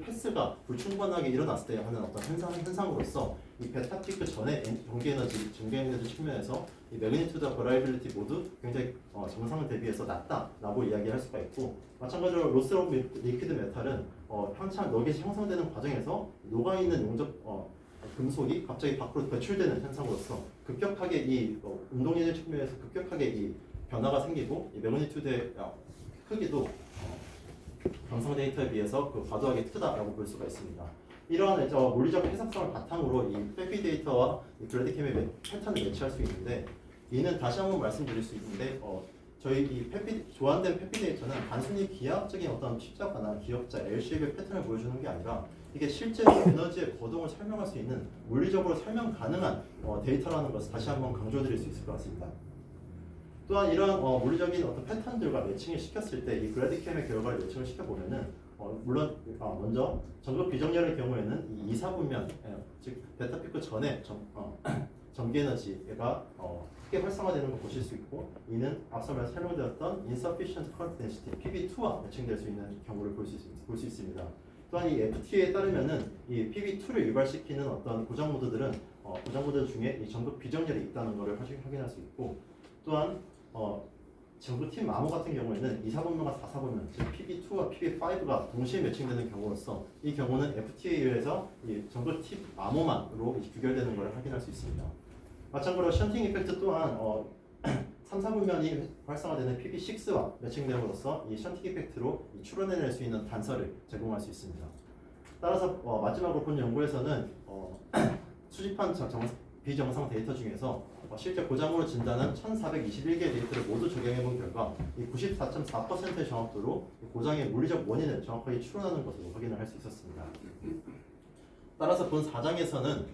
S1: 패스가 불충분하게 일어났을 때 하는 어떤 현상으로서 이 베타 피크 전에 전기 에너지 측면에서 이 매그니튜드와 버라이빌리티 모두 굉장히 정상을 대비해서 낮다라고 이야기할 수가 있고, 마찬가지로 로스 오브 리퀴드 메탈은 한참 녹이 형성되는 과정에서 녹아 있는 용접 금속이 갑자기 밖으로 배출되는 현상으로서 급격하게 이 운동연료 측면에서 급격하게 이 변화가 생기고 이 매그니튜드의 크기도 정상 데이터에 비해서 과도하게 크다라고 볼 수가 있습니다. 이러한 물리적 해석성을 바탕으로 이 회피 데이터와 이 그래드캠의 패턴을 매치할 수 있는데, 이는 다시 한번 말씀드릴 수 있는데 저희 이 조합된 회피 데이터는 단순히 기하학적인 어떤 십자가나 기역자 L-쉐입의 패턴을 보여주는 게 아니라 이게 실제로 에너지의 거동을 설명할 수 있는 물리적으로 설명 가능한 데이터라는 것을 다시 한번 강조드릴 수 있을 것 같습니다. 또한 이러한 물리적인 어떤 패턴들과 매칭을 시켰을 때 이 그래드캠의 결과를 매칭을 시켜보면은 물론 먼저 전극 비정렬의 경우에는 이 2사분면 즉 베타 피크 전에 전기 에너지가 크게 활성화되는 걸 보실 수 있고, 이는 앞서 설명드렸던 insufficient current density PV2와 매칭될 수 있는 경우를 볼 수 있습니다. 또한 이 FTA에 따르면은 이 PV2를 유발시키는 어떤 고장 모드들은 고장 모드 중에 이 전극 비정렬이 있다는 것을 확인할 수 있고, 또한 전극팀 암호 같은 경우에는 2사분면과 4사분면, 즉 PV2와 PV5가 동시에 매칭되는 경우로서 이 경우는 FTA에 의해서 이 전극팀 암호만으로 규결되는 것을 확인할 수 있습니다. 마찬가지로 션팅 이펙트 또한 3사분면이 활성화되는 PV6와 매칭됨으로써 이 션팅 이펙트로 추론해낼 수 있는 단서를 제공할 수 있습니다. 따라서 마지막으로 본 연구에서는 수집한 비정상 데이터 중에서 실제 고장으로 진단한 1421개의 데이터를 모두 적용해본 결과 이 94.4%의 정확도로 고장의 물리적 원인을 정확하게 추론하는 것으로 확인을 할 수 있었습니다. 따라서 본 4장에서는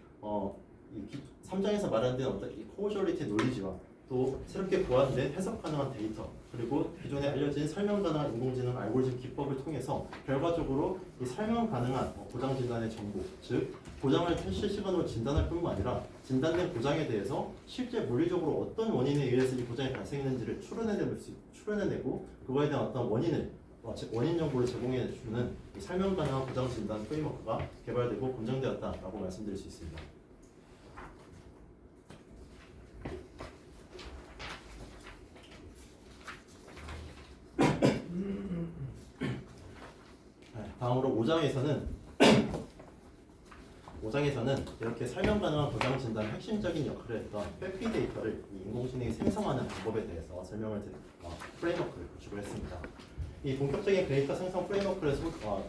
S1: 이 3장에서 마련된 어떤 이 코어저리티 논리지와 또 새롭게 보완된 해석 가능한 데이터, 그리고 기존에 알려진 설명 가능한 인공지능 알고리즘 기법을 통해서 결과적으로 이 설명 가능한 고장 진단의 정보, 즉 고장을 실시간으로 진단할 뿐만 아니라 진단된 고장에 대해서 실제 물리적으로 어떤 원인에 의해서 이 고장이 발생했는지를 추론해내고 그거에 대한 어떤 원인 정보를 제공해주는 설명 가능한 고장 진단 프레임워크가 개발되고 검증되었다라고 말씀드릴 수 있습니다. 다음으로 5장에서는 이렇게 설명 가능한 고장 진단 핵심적인 역할을 했던 회피 데이터를 인공지능이 생성하는 방법에 대해서 프레임워크를 구축을 했습니다. 이 본격적인 데이터 생성 프레임워크를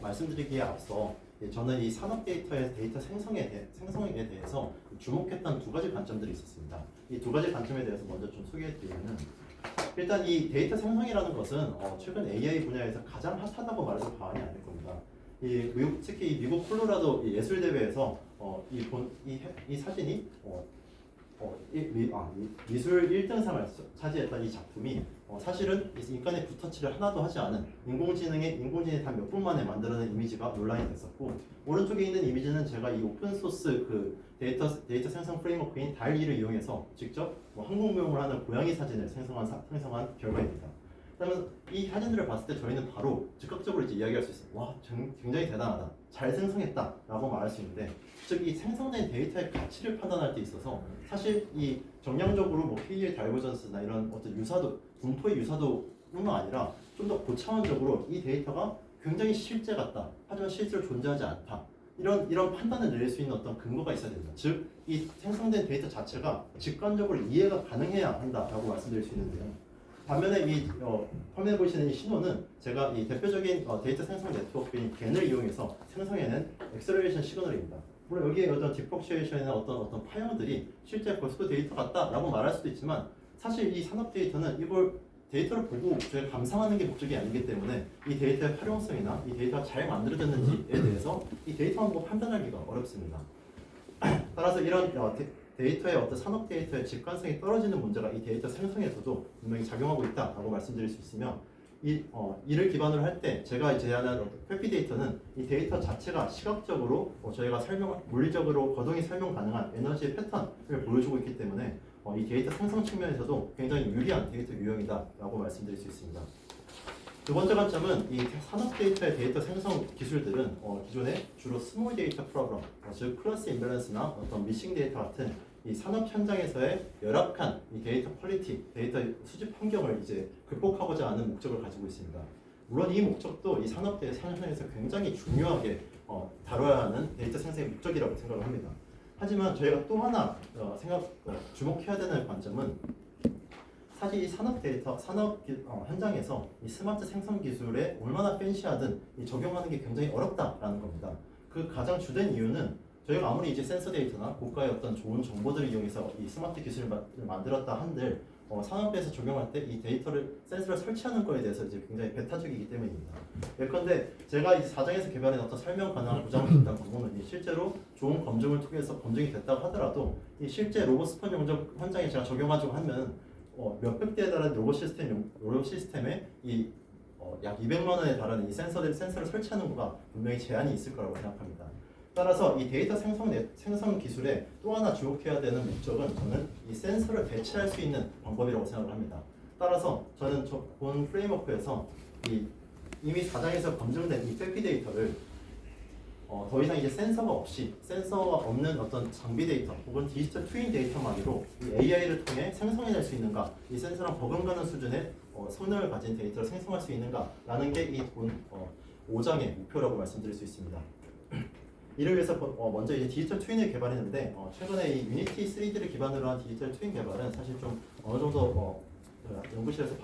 S1: 말씀드리기에 앞서 저는 이 산업 데이터의 데이터 생성에 대해서 주목했던 두 가지 관점들이 있었습니다. 이 두 가지 관점에 대해서 먼저 좀 소개해드리면은, 일단 이 데이터 생성이라는 것은 최근 AI 분야에서 가장 핫하다고 말해도 과언이 아닐 겁니다. 특히 이 미국 콜로라도 예술 대회에서 이 사진이 미술 1등상을 차지했던 이 작품이 사실은 인간의 붓터치를 하나도 하지 않은 인공지능이 단 몇 분 만에 만들어낸 이미지가 논란이 됐었고, 오른쪽에 있는 이미지는 제가 이 오픈소스 그 데이터 생성 프레임워크인 달리를 이용해서 직접 항공모형을 하는 고양이 사진을 생성한 결과입니다. 그러면 이 사진들을 봤을 때 저희는 바로 즉각적으로 이제 이야기할 수 있어요. 와, 굉장히 대단하다, 잘 생성했다라고 말할 수 있는데, 즉 이 생성된 데이터의 가치를 판단할 때 있어서 사실 이 정량적으로 KL 다이버전스나 이런 어떤 분포의 유사도뿐만 아니라 좀 더 고차원적으로 이 데이터가 굉장히 실제 같다, 하지만 실제로 존재하지 않다, 이런 판단을 내릴 수 있는 어떤 근거가 있어야 됩니다. 즉 이 생성된 데이터 자체가 직관적으로 이해가 가능해야 한다라고 말씀드릴 수 있는데요. 반면에 화면에 보시는 이 신호는 제가 이 대표적인 데이터 생성 네트워크인 겐을 이용해서 생성해낸 엑셀러레이션 시그널입니다. 물론 여기에 어떤 디프럭시에이션이나 어떤 파형들이 실제 벌써 데이터 같다라고 말할 수도 있지만, 사실 이 산업 데이터는 이걸 데이터를 보고 저희가 감상하는 게 목적이 아니기 때문에 이 데이터의 활용성이나 이 데이터가 잘 만들어졌는지에 대해서 이 데이터만 보고 판단하기가 어렵습니다. 따라서 이런 데이터의 어떤 산업 데이터의 직관성이 떨어지는 문제가 이 데이터 생성에서도 분명히 작용하고 있다라고 말씀드릴 수 있으며, 이를 기반으로 할 때 제가 제안한 회피 데이터는 이 데이터 자체가 시각적으로 저희가 물리적으로 거동이 설명 가능한 에너지의 패턴을 보여주고 있기 때문에 이 데이터 생성 측면에서도 굉장히 유리한 데이터 유형이다라고 말씀드릴 수 있습니다. 두 번째 관점은 이 산업 데이터의 데이터 생성 기술들은 기존에 주로 스몰 데이터 프로그램, 즉 클래스 임밸런스나 어떤 미싱 데이터 같은 이 산업 현장에서의 열악한 이 데이터 퀄리티, 데이터 수집 환경을 이제 극복하고자 하는 목적을 가지고 있습니다. 물론 이 목적도 이 산업 데이터 생성에서 굉장히 중요하게 다뤄야 하는 데이터 생성의 목적이라고 생각을 합니다. 하지만 저희가 또 하나 주목해야 되는 관점은, 사실 이 산업 현장에서 이 스마트 생성 기술에 얼마나 팬시하든 적용하는 게 굉장히 어렵다라는 겁니다. 그 가장 주된 이유는 저희가 아무리 이제 센서 데이터나 고가의 어떤 좋은 정보들을 이용해서 이 스마트 기술을 만들었다 한들 산업에서 적용할 때 이 센서를 설치하는 거에 대해서 이제 굉장히 배타적이기 때문입니다. 예컨대 제가 이 4장에서 개발한 어떤 설명 가능한 고장 진단 방법은 실제로 좋은 검증을 통해서 검증이 됐다고 하더라도 이 실제 로봇 스폰 용접 현장에 제가 적용하자고 하면 몇백 대에 달하는 로봇 시스템에 약 200만 원에 달하는 이 센서를 설치하는 거가 분명히 제한이 있을 거라고 생각합니다. 따라서 이 데이터 생성 기술에 또 하나 주목해야 되는 목적은 저는 이 센서를 대체할 수 있는 방법이라고 생각을 합니다. 따라서 저는 본 프레임워크에서 이미 4장에서 검증된 이 회피 데이터를 더 이상 이제 센서가 없는 어떤 장비 데이터 혹은 디지털 트윈 데이터만으로 이 AI를 통해 생성해낼 수 있는가, 이 센서랑 버금가는 수준의 성능을 가진 데이터를 생성할 수 있는가라는 게 이 본 5장의 목표라고 말씀드릴 수 있습니다. 이를 위해서 먼저 이제 디지털 트윈을 개발했는데, 최근에 이 유니티 3D를 기반으로 한 디지털 트윈 개발은 사실 좀 어느 정도 연구실에서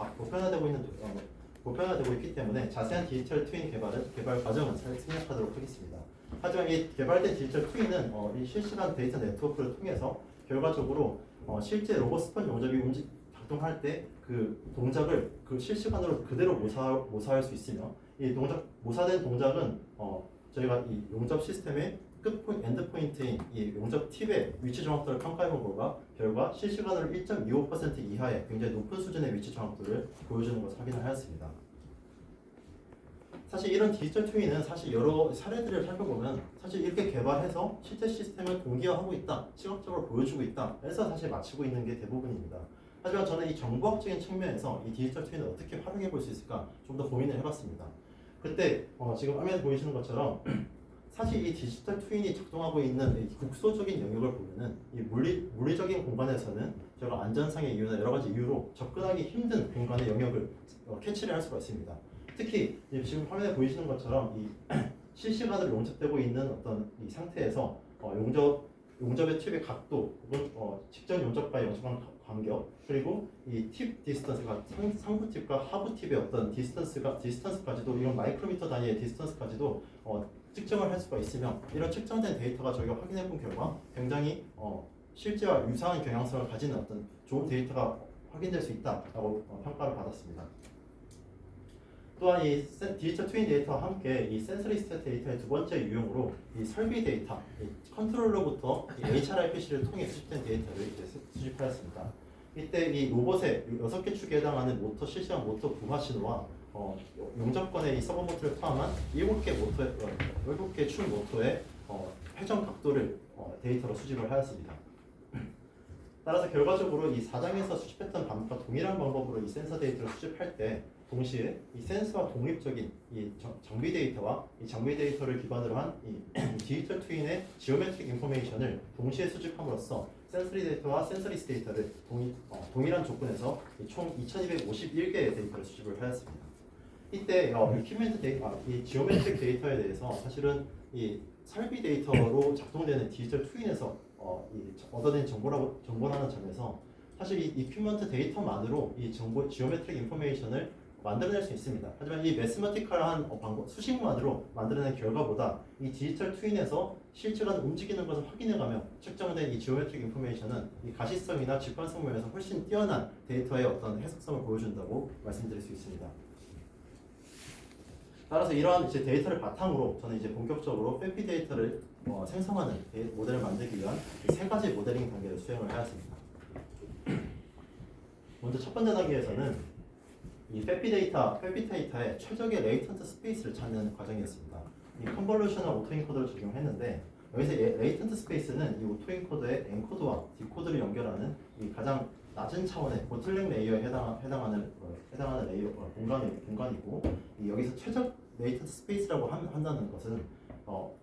S1: 보편화되고 있기 때문에 자세한 디지털 트윈 개발 과정은 생략하도록 하겠습니다. 하지만 이 개발된 디지털 트윈은 이 실시간 데이터 네트워크를 통해서 결과적으로 실제 로봇 스폰 용접이 작동할 때 그 동작을 그 실시간으로 그대로 모사할 수 있으며, 이 모사된 동작은 저희가 이 용접 시스템에 엔드 포인트인 이 용접 팁의 위치 정확도를 평가해본 결과 실시간으로 1.25% 이하의 굉장히 높은 수준의 위치 정확도를 보여주는 것을 확인을 하였습니다. 사실 이런 디지털 트윈은 사실 여러 사례들을 살펴보면 사실 이렇게 개발해서 실제 시스템을 동기화하고 있다, 시각적으로 보여주고 있다 해서 사실 마치고 있는 게 대부분입니다. 하지만 저는 이 정보학적인 측면에서 이 디지털 트윈을 어떻게 활용해 볼 수 있을까 좀 더 고민을 해봤습니다. 그때 지금 화면에 보이시는 것처럼 사실 이 디지털 트윈이 작동하고 있는 이 국소적인 영역을 보면은 이 물리적인 공간에서는 저희가 안전상의 이유나 여러 가지 이유로 접근하기 힘든 공간의 영역을 캐치를 할 수가 있습니다. 특히 지금 화면에 보이시는 것처럼 이 실시간으로 용접되고 있는 어떤 이 상태에서 용접의 팁의 각도 혹은 직전 용접과의 영접한 간격 그리고 이 팁 디스턴스가 상부 팁과 하부 팁의 어떤 디스턴스까지도 이런 마이크로미터 단위의 디스턴스까지도 측정을 할 수가 있으며 이런 측정된 데이터가 저희가 확인해 본 결과 굉장히 실제와 유사한 경향성을 가지는 어떤 좋은 데이터가 확인될 수 있다라고 평가를 받았습니다. 또한 이 디지털 트윈 데이터와 함께 이 센서리스트 데이터의 두 번째 유형으로 이 설비 데이터, 이 컨트롤러부터 이 HRIPC를 통해 수집된 데이터를 이제 수집하였습니다. 이때 이 로봇의 6개 축에 해당하는 모터 실시간 모터 부하 신호와 용접권의 이 서버 모터를 포함한 7개 축 모터의 회전 각도를 데이터로 수집을 하였습니다. 따라서 결과적으로 이 4장에서 수집했던 방법과 동일한 방법으로 이 센서 데이터를 수집할 때 동시에 이 센서와 독립적인 이 장비 데이터와 이 장비 데이터를 기반으로 한 이 디지털 트윈의 지오메트릭 인포메이션을 동시에 수집함으로써 센서리 데이터와 센서리스 데이터를 동일한 조건에서 총 2251개의 데이터를 수집을 하였습니다. 이때 이 지오메트릭 데이터에 대해서 사실은 이 설비 데이터로 작동되는 디지털 트윈에서 얻어낸 정보라는 점에서 사실 이 이퀴먼트 데이터만으로 이 지오메트릭 인포메이션을 만들어낼 수 있습니다. 하지만 이 매스마티컬한 방법, 수식만으로 만들어낸 결과보다 이 디지털 트윈에서 실제로 움직이는 것을 확인해가며 측정된 이 지오메트릭 인포메이션은 이 가시성이나 직관성 면에서 훨씬 뛰어난 데이터의 어떤 해석성을 보여준다고 말씀드릴 수 있습니다. 따라서 이러한 이제 데이터를 바탕으로 저는 이제 본격적으로 페피 데이터를 생성하는 모델을 만들기 위한 세 가지 모델링 단계를 수행을 하였습니다. 먼저 첫 번째 단계에서는 이 페피 데이터의 최적의 레이턴트 스페이스를 찾는 과정이었습니다. 이 컨볼루셔널 오토인코더를 적용했는데 여기서 레이턴트 스페이스는 이 오토인코더의 엔코드와 디코드를 연결하는 이 가장 낮은 차원의 보틀넥 레이어에 해당하는 레이어 공간이고 여기서 최적 레이턴트 스페이스라고 한다는 것은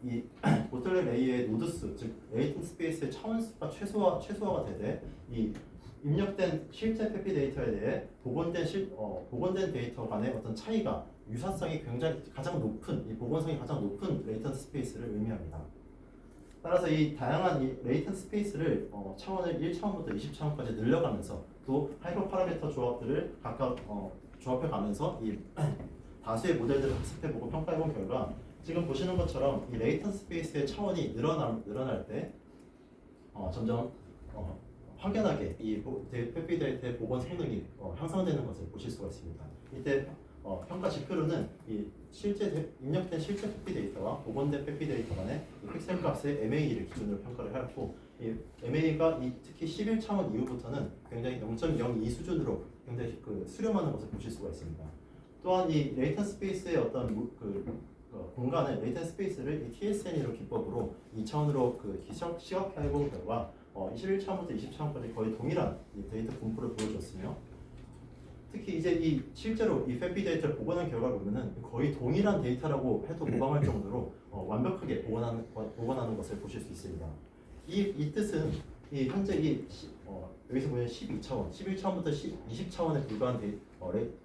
S1: 이 보틀넥 레이어의 노드수 즉 레이턴트 스페이스의 차원수가 최소화가 되되 이 입력된 실제 페피 데이터에 대해 복원된 데이터 간의 어떤 차이가 유사성이 굉장히 가장 높은 이 복원성이 가장 높은 레이턴트 스페이스를 의미합니다. 따라서 이 다양한 이 레이턴트 스페이스를 차원을 1차원부터 20차원까지 늘려가면서 또 하이퍼 파라미터 조합들을 각각 조합해가면서 이 다수의 모델들을 학습해보고 평가해본 결과 지금 보시는 것처럼 이 레이턴트 스페이스의 차원이 늘어날 때 점점 확연하게 이 페피 데이터의 복원 성능이 향상되는 것을 보실 수가 있습니다. 이때 평가 지표로는 이 입력된 실제 페피 데이터와 복원된 페피 데이터 간의 픽셀 값의 MA를 기준으로 평가를 하였고 이 MA가 특히 11차원 이후부터는 굉장히 0.02 수준으로 굉장히 수렴하는 것을 보실 수가 있습니다. 또한 이 레이턴 스페이스의 어떤 공간을 레이턴 스페이스를 이 TSN이로 기법으로 2차원으로 시각화해 본 결과 21차원부터 20차원까지 거의 동일한 데이터 분포를 보여줬으며 특히 이제 실제로 이 페피 데이터를 복원한 결과를 보면은 거의 동일한 데이터라고 해도 무방할 정도로 완벽하게 복원하는 것을 보실 수 있습니다. 이 뜻은 현재 여기서 보면 12차원, 11차원부터 20차원에 불과한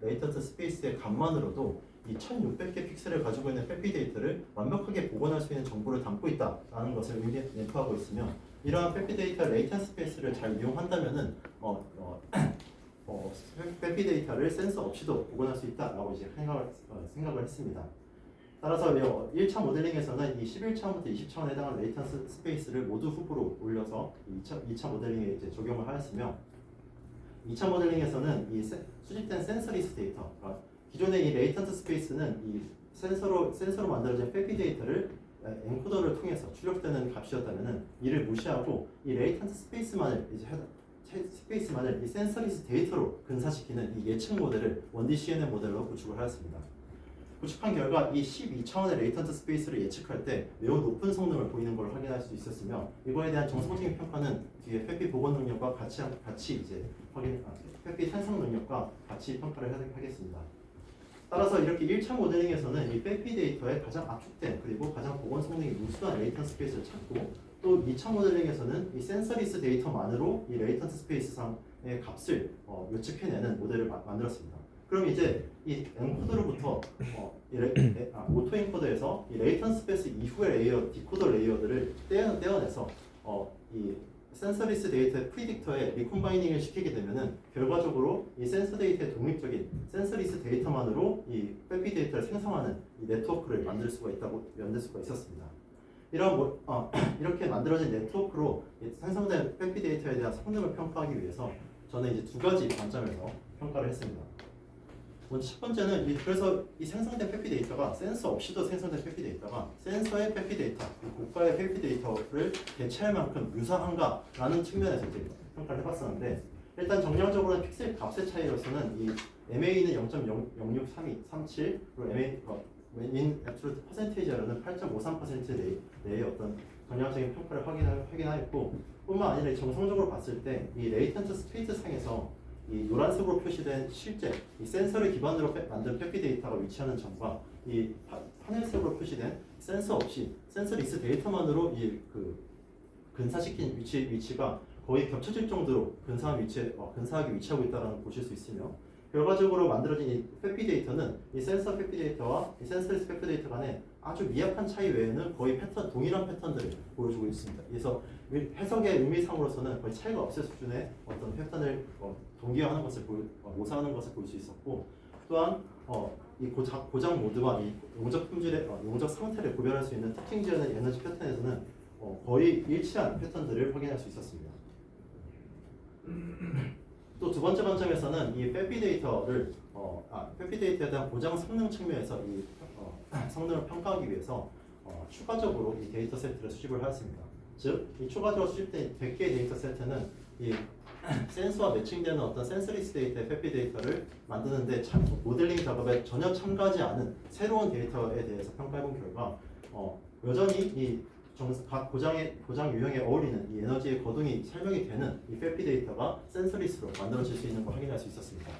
S1: 레이턴트 스페이스의 값만으로도 이 1600개 픽셀을 가지고 있는 페피 데이터를 완벽하게 복원할 수 있는 정보를 담고 있다라는 것을 내포하고 있으며 이러한 페피 데이터 레이턴트 스페이스를 잘 이용한다면은 페피 데이터를 센서 없이도 복원할 수 있다라고 이제 생각을 했습니다. 따라서 1차 모델링에서는 이 11차원부터 20차원에 해당하는 레이턴트 스페이스를 모두 후보로 올려서 2차 모델링에 이제 적용을 하였으며 2차 모델링에서는 이 수집된 센서리스 데이터, 기존의 이 레이턴트 스페이스는 이 센서로 만들어진 페피 데이터를 엔코더를 통해서 출력되는 값이었다면은 이를 무시하고 이 레이턴트 스페이스만을 이 센서리스 데이터로 근사시키는 이 예측 모델을 1D CNN 모델로 구축을 하였습니다. 구축한 결과 이 12차원의 레이턴트 스페이스를 예측할 때 매우 높은 성능을 보이는 걸 확인할 수 있었으며 이거에 대한 정성적인 평가는 뒤에 페피 복원 능력과 같이 이제 페피 산성 능력과 같이 평가를 하겠습니다. 따라서 이렇게 1차 모델링에서는 이 페피 데이터의 가장 압축된 그리고 가장 복원 성능이 우수한 레이턴트 스페이스를 찾고 또 2차 모델링에서는 이 센서리스 데이터만으로 이 레이턴트 스페이스상의 값을 예측해내는 모델을 만들었습니다. 그럼 이제 이 엔코더로부터 오토 엔코더에서 이 레이턴트 스페이스 이후의 레이어, 디코더 레이어들을 떼어내서 이 센서리스 데이터의 프리딕터에 리콤바이닝을 시키게 되면은 결과적으로 이 센서 데이터의 독립적인 센서리스 데이터만으로 이 페피 데이터를 생성하는 이 네트워크를 만들 수가 있었습니다. 이렇게 만들어진 네트워크로 생성된 페피 데이터에 대한 성능을 평가하기 위해서 저는 이제 두 가지 관점에서 평가를 했습니다. 먼저 첫 번째는 그래서 이 생성된 페피 데이터가 센서 없이도 생성된 페피 데이터가 센서의 페피 데이터, 고가의 페피 데이터를 대체할 만큼 유사한가라는 측면에서 이제 평가를 해봤었는데 일단 정량적으로는 픽셀 값의 차이로서는 이 MA는 0.06337 그리고 MA absolute 퍼센테이지로는 8.53% 내의 어떤 정량적인 평가를 확인하였고 뿐만 아니라 정성적으로 봤을 때 이 레이턴트 스페이스 상에서 이 노란색으로 표시된 실제 이 센서를 기반으로 만든 페피 데이터가 위치하는 점과 이 하늘색으로 표시된 센서 없이 센서리스 데이터만으로 근사시킨 위치가 거의 겹쳐질 정도로 근사하게 위치하고 있다는 걸 보실 수 있으며 결과적으로 만들어진 이 페피 데이터는 이 센서 페피 데이터와 이 센서리스 페피 데이터 간의 아주 미약한 차이 외에는 거의 동일한 패턴들을 보여주고 있습니다. 그래서 해석의 의미상으로서는 거의 차이가 없을 수준의 어떤 패턴을 동기화하는 것을 모사하는 것을 볼 수 있었고 또한 이 고장 모드와 이 용적 품질의 용적 상태를 구별할 수 있는 특징 지연의 에너지 패턴에서는 거의 일치한 패턴들을 확인할 수 있었습니다. 또 두 번째 관점에서는 이 페피 데이터를 페피 데이터에 대한 보장 성능 측면에서 이 성능을 평가하기 위해서 추가적으로 이 데이터 세트를 수집을 하였습니다. 즉, 이 추가적으로 수집된 100개의 데이터 세트는 이 센서와 매칭되는 어떤 센서리스 데이터의 페피 데이터를 만드는데 모델링 작업에 전혀 참가하지 않은 새로운 데이터에 대해서 평가해본 결과 여전히 각 고장 유형에 어울리는 이 에너지의 거동이 설명이 되는 이 페피 데이터가 센서리스로 만들어질 수 있는 걸 확인할 수 있었습니다.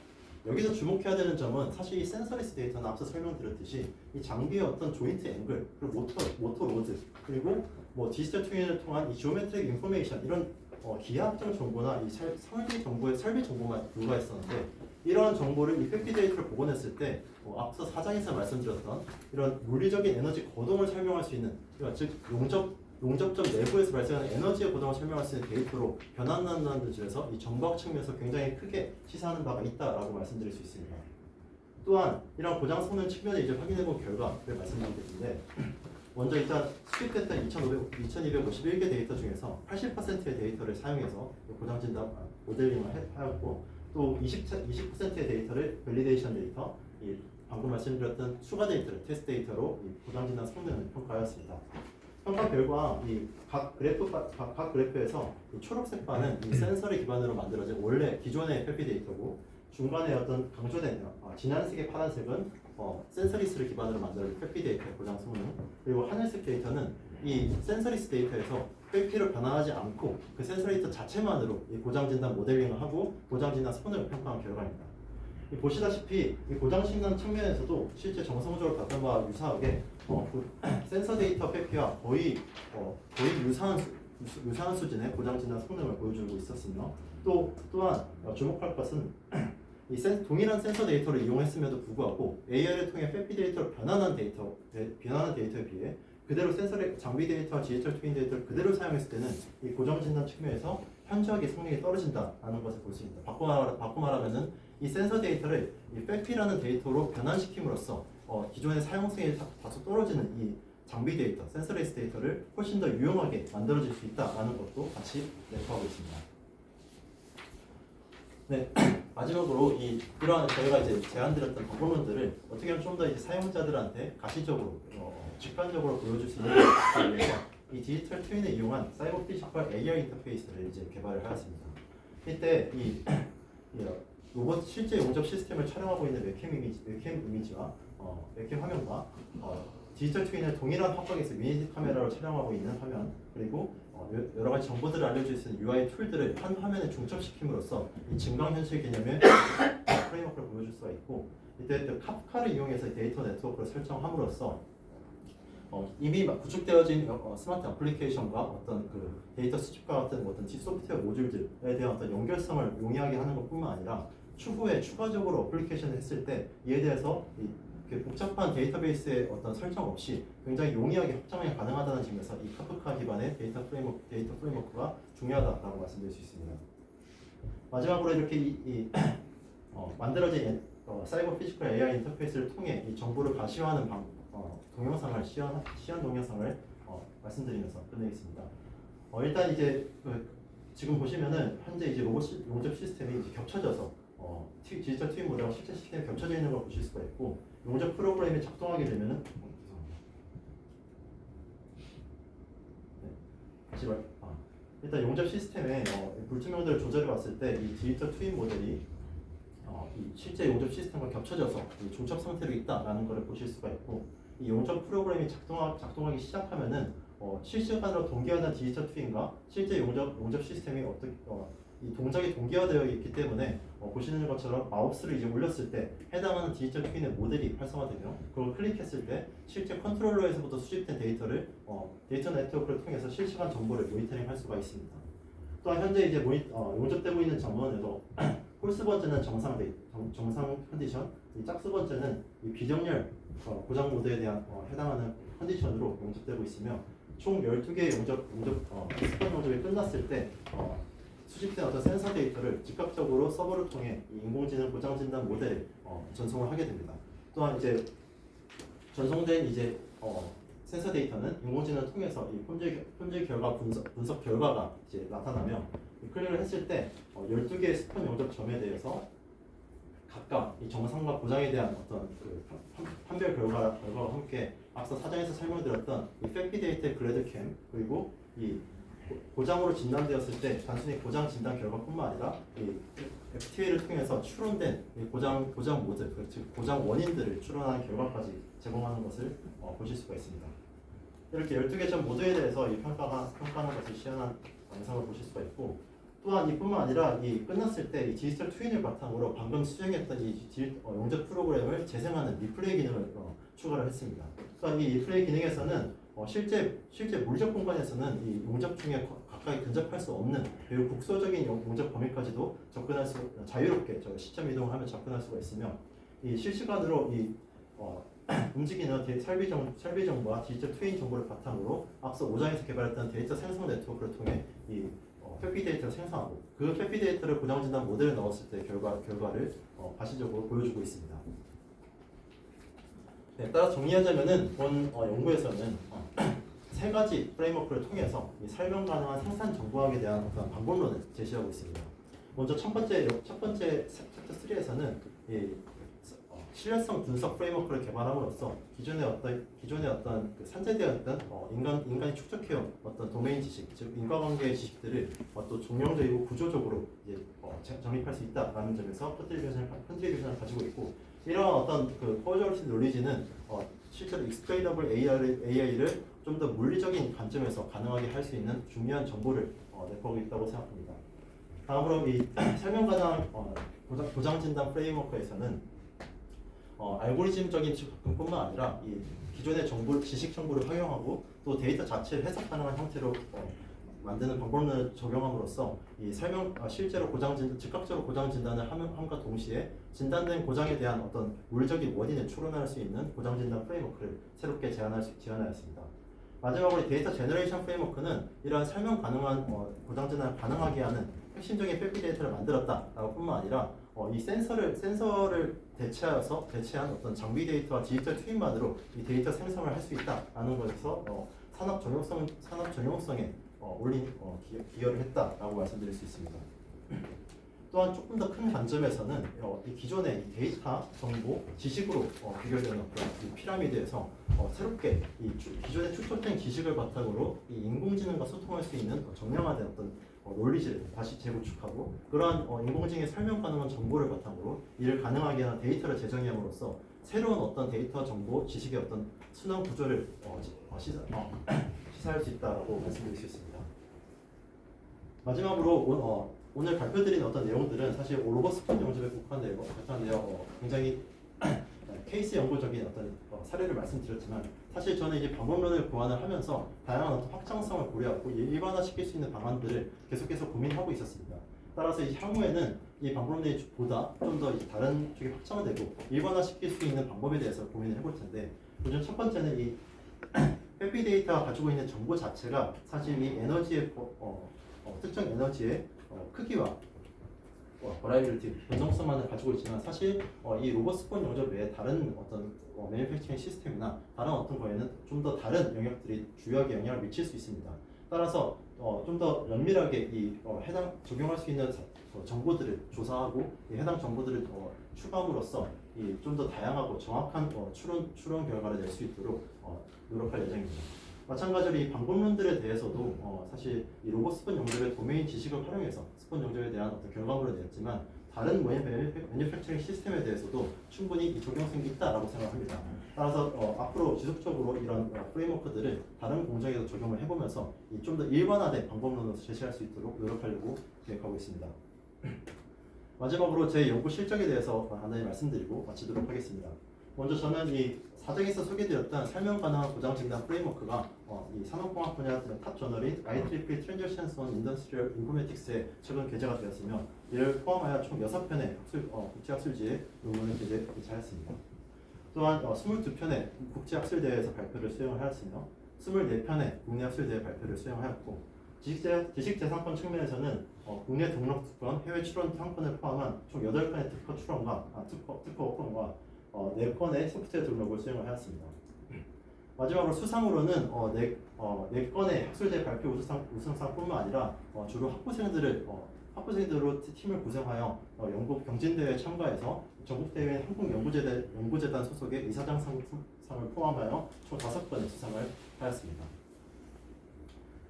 S1: 여기서 주목해야 되는 점은 사실 이 센서리스 데이터는 앞서 설명드렸듯이 이 장비의 어떤 조인트 앵글 그리고 모터 로드 그리고 디지털 튜닝을 통한 이 지오메트릭 인포메이션 이런 기하학적 정보나 이 설비 정보만 불과했었는데 이러한 정보를 이 페피 데이터를 복원했을 때 앞서 4장에서 말씀드렸던 이런 물리적인 에너지 거동을 설명할 수 있는 즉 용접점 내부에서 발생하는 에너지의 거동을 설명할 수 있는 데이터로 변환한다는 점에서 이 정보학 측면에서 굉장히 크게 시사하는 바가 있다라고 말씀드릴 수 있습니다. 또한 이런 고장 성능 측면에 이제 확인해본 결과를 말씀드리겠는데 먼저 일단 수집됐던 2251개 데이터 중에서 80%의 데이터를 사용해서 고장 진단 모델링을 하였고 또 20%의 데이터를 밸리데이션 데이터, 방금 말씀드렸던 추가 데이터를 테스트 데이터로 고장 진단 성능을 평가하였습니다. 평가 결과 각 그래프에서 초록색 바는 이 센서를 기반으로 만들어진 원래 기존의 페피 데이터고 중간에 어떤 강조된 진한색의 파란색은 센서리스를 기반으로 만든 페피 데이터의 고장 성능 그리고 하늘색 데이터는 이 센서리스 데이터에서 페피를 변환하지 않고 그 센서 데이터 자체만으로 이 고장 진단 모델링을 하고 고장 진단 성능을 평가한 결과입니다. 보시다시피 이 고장 진단 측면에서도 실제 정성적으로 봤던 바와 유사하게 센서 데이터 페피와 거의 유사한 수준의 고장 진단 성능을 보여주고 있었으며 또한 주목할 것은 동일한 센서 데이터를 이용했음에도 불구하고 AI를 통해 페피 데이터를 변환한 데이터에 비해 그대로 장비 데이터와 디지털 트윈 데이터를 그대로 사용했을 때는 이 고정 진단 측면에서 현저하게 성능이 떨어진다는 것을 볼 수 있습니다. 바꿔 말하면은 이 센서 데이터를 이 페피라는 데이터로 변환시킴으로써 기존의 사용성이 다소 떨어지는 이 장비 데이터, 센서리스 데이터를 훨씬 더 유용하게 만들어질 수 있다는 것도 같이 내포하고 있습니다. 네, 마지막으로 이러한 저희가 이제 제안드렸던 방법론들을 어떻게 하면 좀 더 사용자들한테 가시적으로 직관적으로 보여줄 수 있는 것을 위해서 이 디지털 트윈을 이용한 사이버 피지컬 AR 인터페이스를 이제 개발을 하였습니다. 이때 이 로봇 실제 용접 시스템을 촬영하고 있는 웹캠 이미지와 웹캠 화면과 디지털 트윈을 동일한 화각에서 미니 카메라로 촬영하고 있는 화면, 그리고 여러 가지 정보들을 알려줄 수 있는 UI 툴들을 한 화면에 중첩시킴으로써 이 증강현실 개념의 프레임워크를 보여줄 수가 있고, 이때 또 카프카를 이용해서 데이터 네트워크를 설정함으로써 이미 구축되어진 스마트 애플리케이션과 어떤 그 데이터 수집과 같은 어떤 소프트웨어 모듈들에 대한 어떤 연결성을 용이하게 하는 것뿐만 아니라 추후에 추가적으로 어플리케이션을 했을 때 이에 대해서 복잡한 데이터베이스의 어떤 설정 없이 굉장히 용이하게 확장이 가능하다는 점에서 이 카프카 기반의 데이터 프레임워크가 중요하다고 말씀드릴 수 있습니다. 마지막으로 이렇게 만들어진 사이버 피지컬 AI 인터페이스를 통해 이 정보를 가시화하는 동영상을 시연 동영상을 말씀드리면서 끝내겠습니다. 일단 이제 지금 보시면은 현재 이제 로봇 용접 시스템이 이제 겹쳐져서 디지털 트윈 모델과 실제 시스템이 겹쳐져 있는 걸 보실 수가 있고, 용접 프로그램이 작동하게 되면은 일단 용접 시스템의 불투명도를 조절해 봤을 때 이 디지털 트윈 모델이 이 실제 용접 시스템과 겹쳐져서 중첩 상태로 있다라는 것을 보실 수가 있고, 이 용접 프로그램이 작동하기 시작하면은 실시간으로 동기화된 디지털 트윈과 실제 용접 시스템이 이 동작이 동기화되어 있기 때문에 보시는 것처럼 마우스를 이제 올렸을 때 해당하는 디지털 트윈의 모델이 활성화되며, 그걸 클릭했을 때 실제 컨트롤러에서부터 수집된 데이터를 데이터 네트워크를 통해서 실시간 정보를 모니터링할 수가 있습니다. 또한 현재 이제 용접되고 있는 정원에도 홀스 번째는 정상 컨디션, 이 짝수 번째는 이 비정렬 고장 모드에 대한 해당하는 컨디션으로 용접되고 있으며, 총 12개의 스폰 용접이 끝났을 때 수집된 어떤 센서 데이터를 즉각적으로 서버를 통해 이 인공지능 고장 진단 모델에 전송을 하게 됩니다. 또한 이제 전송된 이제 센서 데이터는 인공지능을 통해서 이 품질 결과 분석 결과가 이제 나타나며, 클릭을 했을 때 12개의 스폰 용접점에 대해서 각각 이 정상과 고장에 대한 어떤 그 판별 결과와 함께 앞서 사전에서 설명드렸던 이 팩피 데이터의 글래드캠, 그리고 이 고장으로 진단되었을 때 단순히 고장 진단 결과뿐만 아니라 이 FTA를 통해서 추론된 이 고장 모드, 즉 고장 원인들을 추론하는 결과까지 제공하는 것을 보실 수가 있습니다. 이렇게 12개 점 모두에 대해서 이 평가하는 것을 시연한 영상을 보실 수가 있고, 또한 이뿐만 아니라 이 끝났을 때 이 디지털 트윈을 바탕으로 방금 수행했던 이 용접 프로그램을 재생하는 리플레이 기능을 추가를 했습니다. 그러니까 이 리플레이 기능에서는 실제 물리적 공간에서는 이 용접 중에 가까이 근접할 수 없는 매우 국소적인 용접 범위까지도 자유롭게 시점 이동을 하며 접근할 수가 있으며, 이 실시간으로 이 움직이는 설비 정보와 디지털 트윈 정보를 바탕으로 앞서 5장에서 개발했던 데이터 생성 네트워크를 통해 이 팩피 데이터를 생성하고, 그 팩피 데이터를 고장 진단 모델에 넣었을 때 결과를 가시적으로 보여주고 있습니다. 네, 따라 정리하자면은 본 연구에서는 세 가지 프레임워크를 통해서 이 설명 가능한 생산 정보학에 대한 어떤 방법론을 제시하고 있습니다. 먼저 첫 번째 챕터 3에서는 신뢰성 분석 프레임워크를 개발함으로써 기존의 어떤 그 산재되어 있던 인간이 축적해온 어떤 도메인 지식, 즉 인과관계의 지식들을 또 종용적이고 구조적으로 이제 정립할 수 있다라는 점에서 컨트리뷰션을 가지고 있고, 이러한 어떤 그 코어저리티 논리지는 실제로 익스플레이너블 AI를 좀 더 물리적인 관점에서 가능하게 할 수 있는 중요한 정보를 내포하고 있다고 생각합니다. 다음으로 이 설명 가능 고장 진단 프레임워크에서는 알고리즘적인 접근뿐만 아니라 이 기존의 지식 정보를 활용하고 또 데이터 자체를 해석 가능한 형태로 만드는 방법론을 적용함으로써 이 실제로 즉각적으로 고장 진단을 함과 동시에 진단된 고장에 대한 어떤 물적인 원인을 추론할 수 있는 고장 진단 프레임워크를 새롭게 제안하였습니다. 마지막으로 데이터 제너레이션 프레임워크는 이러한 설명 가능한 고장 진단을 가능하게 하는 핵심적인 팩피 데이터를 만들었다라고 뿐만 아니라 이 센서를 대체한 어떤 장비 데이터와 디지털 트윈만으로 이 데이터 생성을 할 수 있다라는 것에서 산업 전용성에 기여를 했다라고 말씀드릴 수 있습니다. 또한 조금 더 큰 관점에서는 이 기존의 이 데이터, 정보, 지식으로 비교되는 어떤 이 피라미드에서 새롭게 기존의 축적된 지식을 바탕으로 이 인공지능과 소통할 수 있는 정량화된 어떤 논리지를 다시 재구축하고 그러한 인공지능의 설명 가능한 정보를 바탕으로 이를 가능하게 하는 데이터를 재정의함으로써 새로운 어떤 데이터, 정보, 지식의 어떤 순환 구조를 시사할 수 있다고 말씀드릴 수 있습니다. 마지막으로 오늘 발표드린 어떤 내용들은 사실 로버스폰 영접에 국한되어 굉장히 케이스 연구적인 어떤 사례를 말씀드렸지만 사실 저는 이제 방법론을 고안을 하면서 다양한 어떤 확장성을 고려하고 일반화시킬 수 있는 방안들을 계속해서 고민하고 있었습니다. 따라서 이 향후에는 이 방법론이 보다 좀 더 다른 쪽에 확장되고 일반화시킬 수 있는 방법에 대해서 고민을 해볼 텐데 우선 첫 번째는 이 회피 데이터가 가지고 있는 정보 자체가 사실 이 에너지의 특정 에너지의 크기와 버라이어티, 변동성만을 가지고 있지만 사실 이 로버스폰 영접 외에 다른 어떤 매니팩처링 시스템이나 다른 어떤 거에는 좀 더 다른 영역들이 주요하게 영향을 미칠 수 있습니다. 따라서 좀 더 면밀하게 이 해당 적용할 수 있는 정보들을 조사하고 이 해당 정보들을 추가함으로써 좀 더 다양하고 정확한 추론 결과를 낼 수 있도록 노력할 예정입니다. 마찬가지로 이 방법론들에 대해서도 사실 이 로버스폰 영접의 도메인 지식을 활용해서 스폰 영접에 대한 어떤 결과물을 냈지만 다른 매니팩처링 시스템에 대해서도 충분히 적용성이 있다라고 생각합니다. 따라서 앞으로 지속적으로 이런 프레임워크들을 다른 공정에도 적용을 해보면서 좀 더 일반화된 방법론으로 제시할 수 있도록 노력하려고 계획하고 있습니다. 마지막으로 제 연구 실적에 대해서 간단히 말씀드리고 마치도록 하겠습니다. 먼저 저는 이 사정에서 소개드렸던 설명 가능한 고장 진단 프레임워크가 이 산업공학 분야 탑 저널인 IEEE Transitions on Industrial Informatics에 최근 게재가 되었으며 이를 포함하여 총 6편의 국제학술지에 논문을 게재하였습니다. 또한 22편의 국제학술대회에서 발표를 수행하였으며 24편의 국내학술대회 발표를 수행하였고 지식재산권 측면에서는 국내 등록 특권, 해외 출원 특권을 포함한 총 8편의 특허 호권과 4건의 소프트웨어 등록을 수행을 하였습니다. 마지막으로 수상으로는 4건의 학술대 발표 우수상뿐만 아니라 주로 학부생들로 팀을 구성하여 영국 경진대회에 참가해서 전국대회인 한국연구재단 소속의 이사장상을 포함하여 총 5건의 수상을 하였습니다.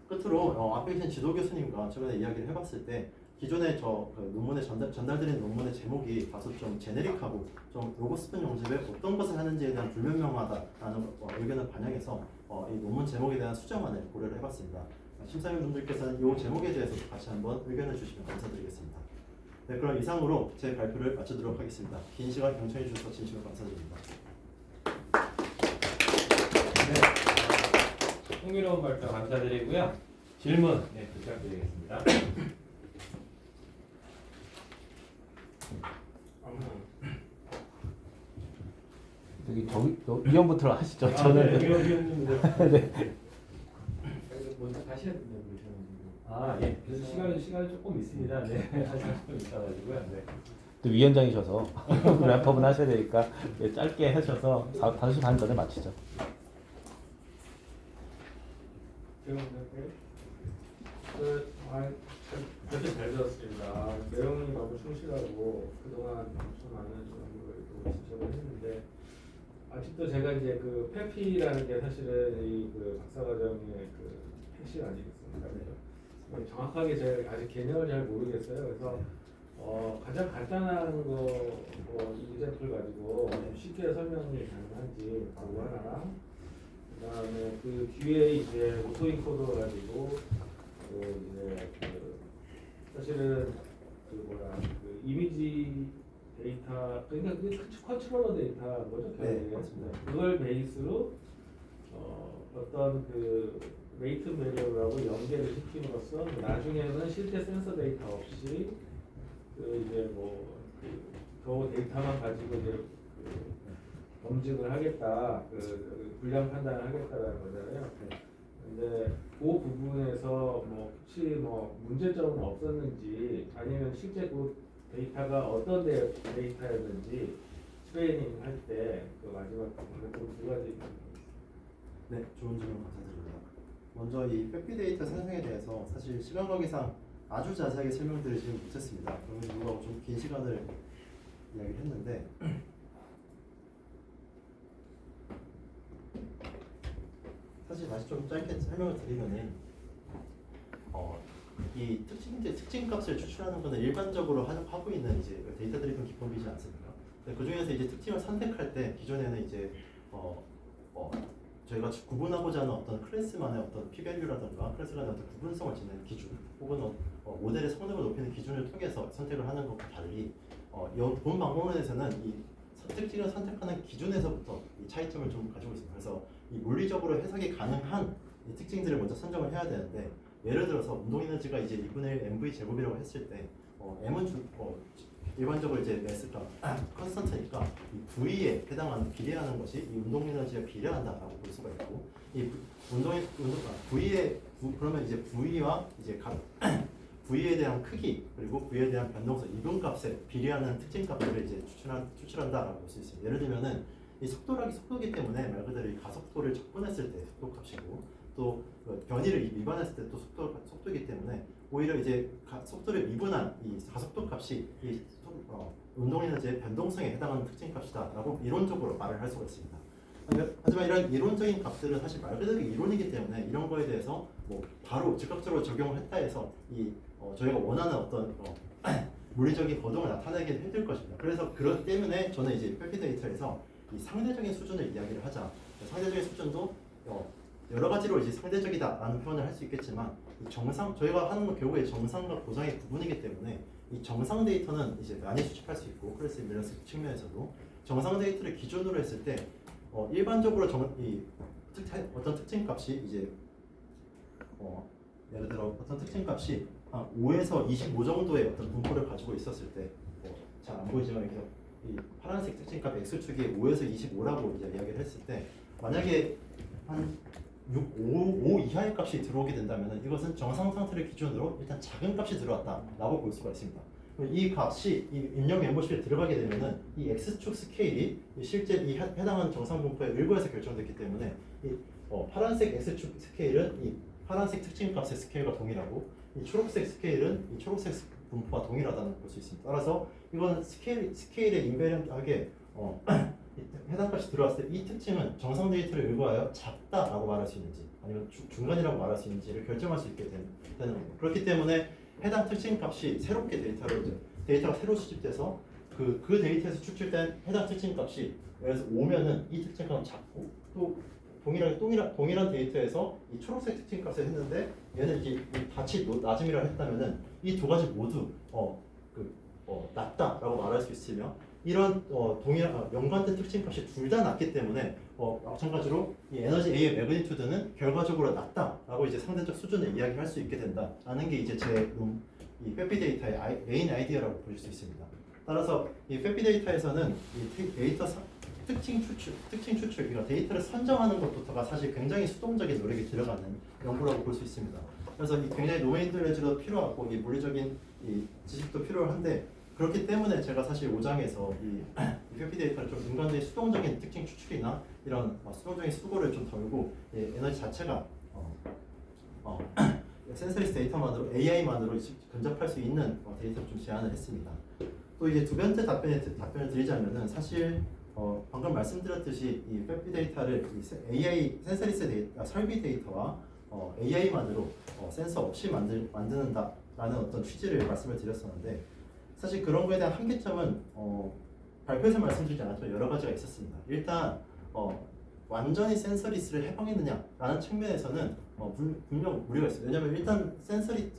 S1: 끝으로 앞에 계신 지도 교수님과 최근에 이야기를 해봤을 때 기존에 논문에 전달드린 논문의 제목이 다소 좀 제네릭하고 좀 로버스폰 영접에 어떤 것을 하는지에 대한 불분명하다라는 의견을 반영해서 이 논문 제목에 대한 수정안을 고려를 해봤습니다. 심사위원분들께서는 이 제목에 대해서도 같이 한번 의견을 주시면 감사드리겠습니다. 네, 그럼 이상으로 제 발표를 마치도록 하겠습니다. 긴 시간 경청해 주셔서 진심으로 감사드립니다.
S2: 네, 흥미로운 발표 감사드리고요. 질문 부탁드리겠습니다.
S3: 저기 위원부터 하시죠. 저는
S2: 위원님
S3: 네.
S2: 먼저 하셔야 된다고 그러셔가지고. 예. 그래서 시간이 조금 있습니다. 네, 한 30분 있어가지고요. 네.
S3: 또 위원장이셔서 랩업은 하셔야 되니까 짧게 하셔서 5시 반 전에 마치죠.
S4: 제가 할까요? 아주 잘 들었습니다. 내용이 너무 충실하고 그동안 엄청 많은 연구를 또 신청을 했는데 아직도 제가 이제 그 페피라는 게 사실은 이 박사과정의 핵심 아니겠습니까? 그래서 정확하게 제가 아직 개념을 잘 모르겠어요. 그래서 가장 간단한 이 example 가지고 쉽게 설명이 가능한지 그거 하나랑 그다음에 그 뒤에 이제 오토인코더 가지고 이제 사실은 이미지 데이터 그러니까 컨트롤러 데이터 뭐죠?
S1: 네, 맞습니다.
S4: 그걸 베이스로 어떤 레이튼 베리어하고 연계를 시킴으로써 나중에는 실제 센서 데이터 없이 이제 겨우 데이터만 가지고 이제 검증을 하겠다, 불량 판단을 하겠다라는 거잖아요. 근데 그 부분에서 혹시 문제점은 없었는지 아니면 실제 그 데이터가 어떤 데이터였는지 트레이닝 할 때 마지막 부분에 두 가지.
S1: 네, 좋은 질문 감사드립니다. 먼저 이 페피 데이터 생성에 대해서 사실 시간 관계상 아주 자세하게 설명드리지는 못했습니다. 그러면 불구하고 좀 긴 시간을 이야기를 했는데 사실 다시 좀 짧게 설명을 드리면은 이 특징 값을 추출하는 것은 일반적으로 하고 있는 이제 데이터 드리븐 기법이지 않습니까? 그 중에서 이제 특징을 선택할 때 기존에는 이제 저희가 구분하고자 하는 어떤 클래스만의 어떤 p-value라든가 클래스 간의 어떤 구분성을 짓는 기준 혹은 모델의 성능을 높이는 기준을 통해서 선택을 하는 것과 달리 본 방법론에서는 이 특징을 선택하는 기준에서부터 이 차이점을 좀 가지고 있습니다. 그래서 이 물리적으로 해석이 가능한 이 특징들을 먼저 선정을 해야 되는데 예를 들어서 운동 에너지가 이제 2분의 1 mv 제곱이라고 했을 때 m은 일반적으로 이제 매스가 컨스턴트니까 이 V에 해당하는 비례하는 것이 이 운동 에너지에 비례한다라고 볼 수가 있고 이 V에 그러면 이제 V와 이제 V에 대한 크기 그리고 V에 대한 변동성 이분값에 비례하는 특징 값들을 이제 추출한다라고 볼 수 있습니다. 예를 들면은 이 속도기 때문에 말 그대로 이 가속도를 접근했을 때 속도 값이고 또 변이를 미분했을 때 또 속도이기 때문에 오히려 이제 속도를 미분한 이 가속도 값이 이 운동 에너지의 변동성에 해당하는 특징 값이다라고 이론적으로 말을 할 수가 있습니다. 하지만 이런 이론적인 값들은 사실 말 그대로 이론이기 때문에 이런 거에 대해서 뭐 바로 즉각적으로 적용을 했다 해서 저희가 원하는 어떤 물리적인 거동을 나타내기 힘들 것입니다. 그래서 그렇기 때문에 저는 이제 페피 데이터에서 이 상대적인 수준을 이야기를 하자. 상대적인 수준도 여러 가지로 이제 상대적이다라는 표현을 할 수 있겠지만 저희가 하는 건 결국에 정상과 고상의 구분이기 때문에 이 정상 데이터는 이제 많이 수집할 수 있고 클래스 인밸런스 측면에서도 정상 데이터를 기준으로 했을 때 일반적으로 어떤 특징 값이 이제 예를 들어 어떤 특징 값이 한 5에서 25 정도의 어떤 분포를 가지고 있었을 때 잘 안 보이지만 여기서 이 파란색 특징 값 x축이 5에서 25라고 이제 이야기를 했을 때 만약에 한 5 이하의 값이 들어오게 된다면 이것은 정상 상태를 기준으로 일단 작은 값이 들어왔다라고 볼 수가 있습니다. 이 값이 이 입력 멤버십에 들어가게 되면은 이 x축 스케일이 실제 이 해당하는 정상 분포의 일부에서 결정됐기 때문에 이 파란색 x축 스케일은 이 파란색 특징 값의 스케일과 동일하고 이 초록색 스케일은 이 초록색 분포와 동일하다는 볼 수 있습니다. 따라서 이거는 스케일에 인베런트하게 해당 값이 들어왔을 때 이 특징은 정상 데이터를 일구하여 작다라고 말할 수 있는지 아니면 중간이라고 말할 수 있는지를 결정할 수 있게 되는 겁니다. 그렇기 때문에 해당 특징 값이 새롭게 데이터가 새로 수집돼서 그 데이터에서 추출된 해당 특징 값이 예를 들어서 5면은 이 특징 값은 작고 또 동일한 데이터에서 이 초록색 특징 값을 했는데 얘는 이제 같이 낮음이라 했다면은 이 두 가지 모두 낮다라고 말할 수 있으며 이런 연관된 특징 값이 둘 다 낮기 때문에 마찬가지로 이 에너지 A의 매그니튜드는 결과적으로 낮다라고 이제 상대적 수준을 이야기할 수 있게 된다라는 게 이제 이 페피 데이터의 메인 아이디어라고 보실 수 있습니다. 따라서 이 페피 데이터에서는 이 데이터 특징 추출, 그러니까 데이터를 선정하는 것부터가 사실 굉장히 수동적인 노력이 들어가는 연구라고 볼 수 있습니다. 그래서 굉장히 노메인들레지도 필요하고 이 물리적인 이 지식도 필요한데 그렇기 때문에 제가 사실 5장에서 이 페피 데이터를 좀 인간의 수동적인 특징 추출이나 이런 수동적인 수고를 좀 덜고 에너지 자체가 센서리스 데이터만으로 AI만으로 근접할 수 있는 데이터를 좀 제안을 했습니다. 또 이제 두 번째 답변을 드리자면은 사실 방금 말씀드렸듯이 이 페피 데이터를 AI 센서리스 데이터, 설비 데이터와 AI만으로 센서 없이 만드는다라는 어떤 취지를 말씀을 드렸었는데 사실 그런 거에 대한 한계점은 발표에서 말씀드리지 않았지만 여러 가지가 있었습니다. 일단 완전히 센서리스를 해방했느냐라는 측면에서는 분명 우려가 있어요. 왜냐하면 일단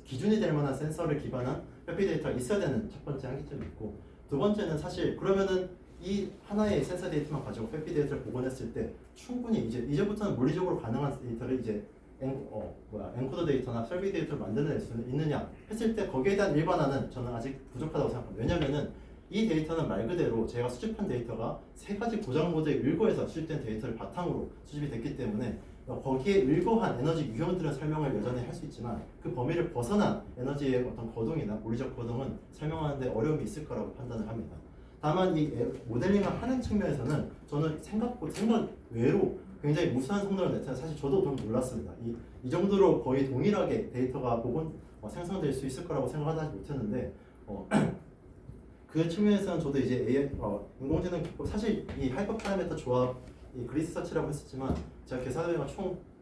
S1: 기준이 될 만한 센서를 기반한 페피 데이터가 있어야 되는 첫 번째 한계점이 있고 두 번째는 사실 그러면은 이 하나의 센서 데이터만 가지고 페피 데이터를 복원했을 때 충분히 이제부터는 물리적으로 가능한 데이터를 이제 엔코더 데이터나 설비 데이터를 만들어낼 수 있느냐 했을 때 거기에 대한 일반화는 저는 아직 부족하다고 생각합니다. 왜냐하면은 이 데이터는 말 그대로 제가 수집한 데이터가 세 가지 고장 모드의 일거에서 수집된 데이터를 바탕으로 수집이 됐기 때문에 거기에 일거한 에너지 유형들은 설명을 여전히 할 수 있지만 그 범위를 벗어난 에너지의 어떤 거동이나 물리적 거동은 설명하는데 어려움이 있을 거라고 판단을 합니다. 다만 이 모델링을 하는 측면에서는 저는 생각 외로 굉장히 무수한 성능을 냈는데 사실 저도 좀 놀랐습니다. 이 정도로 거의 동일하게 데이터가 생성될 수 있을 거라고 생각하지 못했는데 그 측면에서는 저도 이제 AI, 인공지능 기법 사실 이 하이퍼 파라미터 조합 이 그리스 서치라고 했었지만 제가 계산해보면 총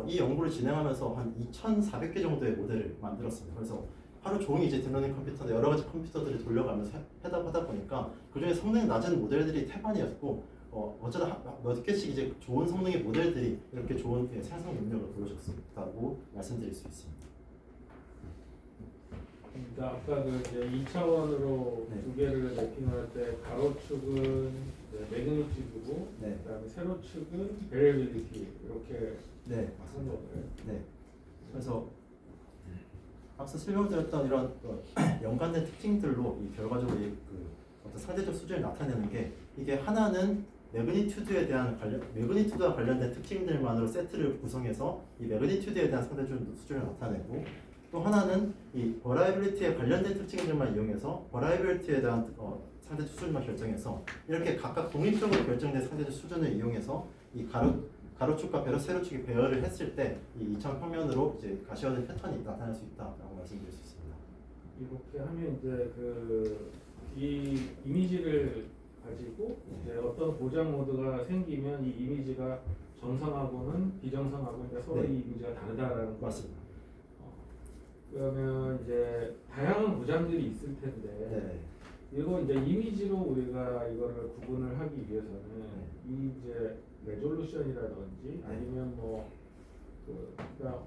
S1: 이 연구를 진행하면서 한 2,400개 정도의 모델을 만들었습니다. 그래서 하루 종일 이제 딥러닝 컴퓨터나 여러 가지 컴퓨터들이 돌려가면서 하다 보니까 그 중에 성능이 낮은 모델들이 태반이었고 어쩌다 몇 개씩 이제 좋은 성능의 모델들이 이렇게 좋은 생성 능력을 보여줬다고 말씀드릴 수 있습니다.
S4: 그러니까 아까 그 이제 2차원으로
S1: 네.
S4: 두 개를 매핑할 때 가로축은 매그니튜드고
S1: 네.
S4: 그다음에 세로축은 베리빌리티 이렇게
S1: 네,
S4: 한 거예요.
S1: 네. 그래서 앞서 설명드렸던 이런 연관된 특징들로 이 결과적으로 그 어떤 상대적 수준을 나타내는 게 이게 하나는 매그니튜드와 관련된 특징들만으로 세트를 구성해서 이 매그니튜드에 대한 상대적 수준을 나타내고 또 하나는 이 버라이빌리티에 관련된 특징들만 이용해서 버라이빌리티에 대한 상대적 수준만 결정해서 이렇게 각각 독립적으로 결정된 상대적 수준을 이용해서 이 가로축과 세로축이 배열을 했을 때 이 2차원 평면으로 이제 가시화된 패턴이 나타날 수 있다라고 말씀드릴 수 있습니다.
S4: 이렇게 하면 이제 이 이미지를 가지고 이제 어떤 고장 모드가 생기면 이 이미지가 정상하고는 비정상하고 이제 서로
S1: 네.
S4: 이 이미지가 다르다라는 거.
S1: 맞습니다.
S4: 그러면 이제 다양한 고장들이 있을 텐데
S1: 네.
S4: 이거 이제 이미지로 우리가 이거를 구분을 하기 위해서는 이 이제 레졸루션이라든지 아니면 그러니까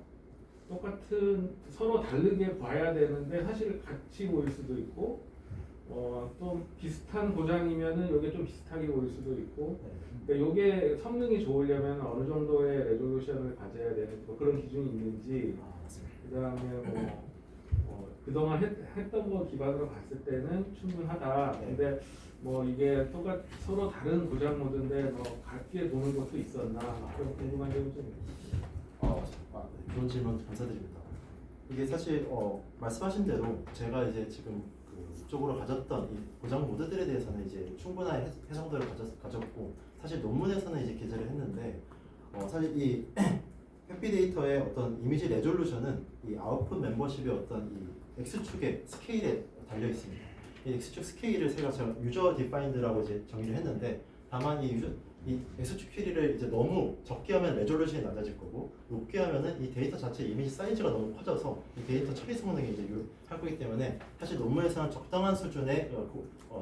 S4: 똑같은 서로 다르게 봐야 되는데 사실 같이 보일 수도 있고 좀 비슷한 고장이면은 이게 좀 비슷하게 보일 수도 있고 그러니까 이게 성능이 좋으려면 어느 정도의 레졸루션을 가져야 되는 그런 기준이 있는지 그다음에 그동안 했던 거 기반으로 봤을 때는 충분하다. 근데 이게 서로 다른 고장 모드인데 같게 보는 것도 있었나 그런 궁금한 점이 좀 있어요.
S1: 좋은 질문 감사드립니다. 이게 사실 말씀하신 대로 제가 이제 지금 그 목적으로 가졌던 이 고장 모드들에 대해서는 이제 충분한 해석들을 가졌고 사실 논문에서는 이제 기재를 했는데 사실 이 해피 데이터의 어떤 이미지 레졸루션은 이 아웃풋 멤버십의 어떤 이 X축의 스케일에 달려 있습니다. 이 X축 스케일을 제가 유저 디파인드라고 이제 정의를 했는데 다만 이 X축 길이를 이제 너무 적게 하면 레졸루션이 낮아질 거고 높게 하면은 이 데이터 자체 이미지 사이즈가 너무 커져서 이 데이터 처리 성능이 이제 할 거기 때문에 사실 논문에서는 적당한 수준의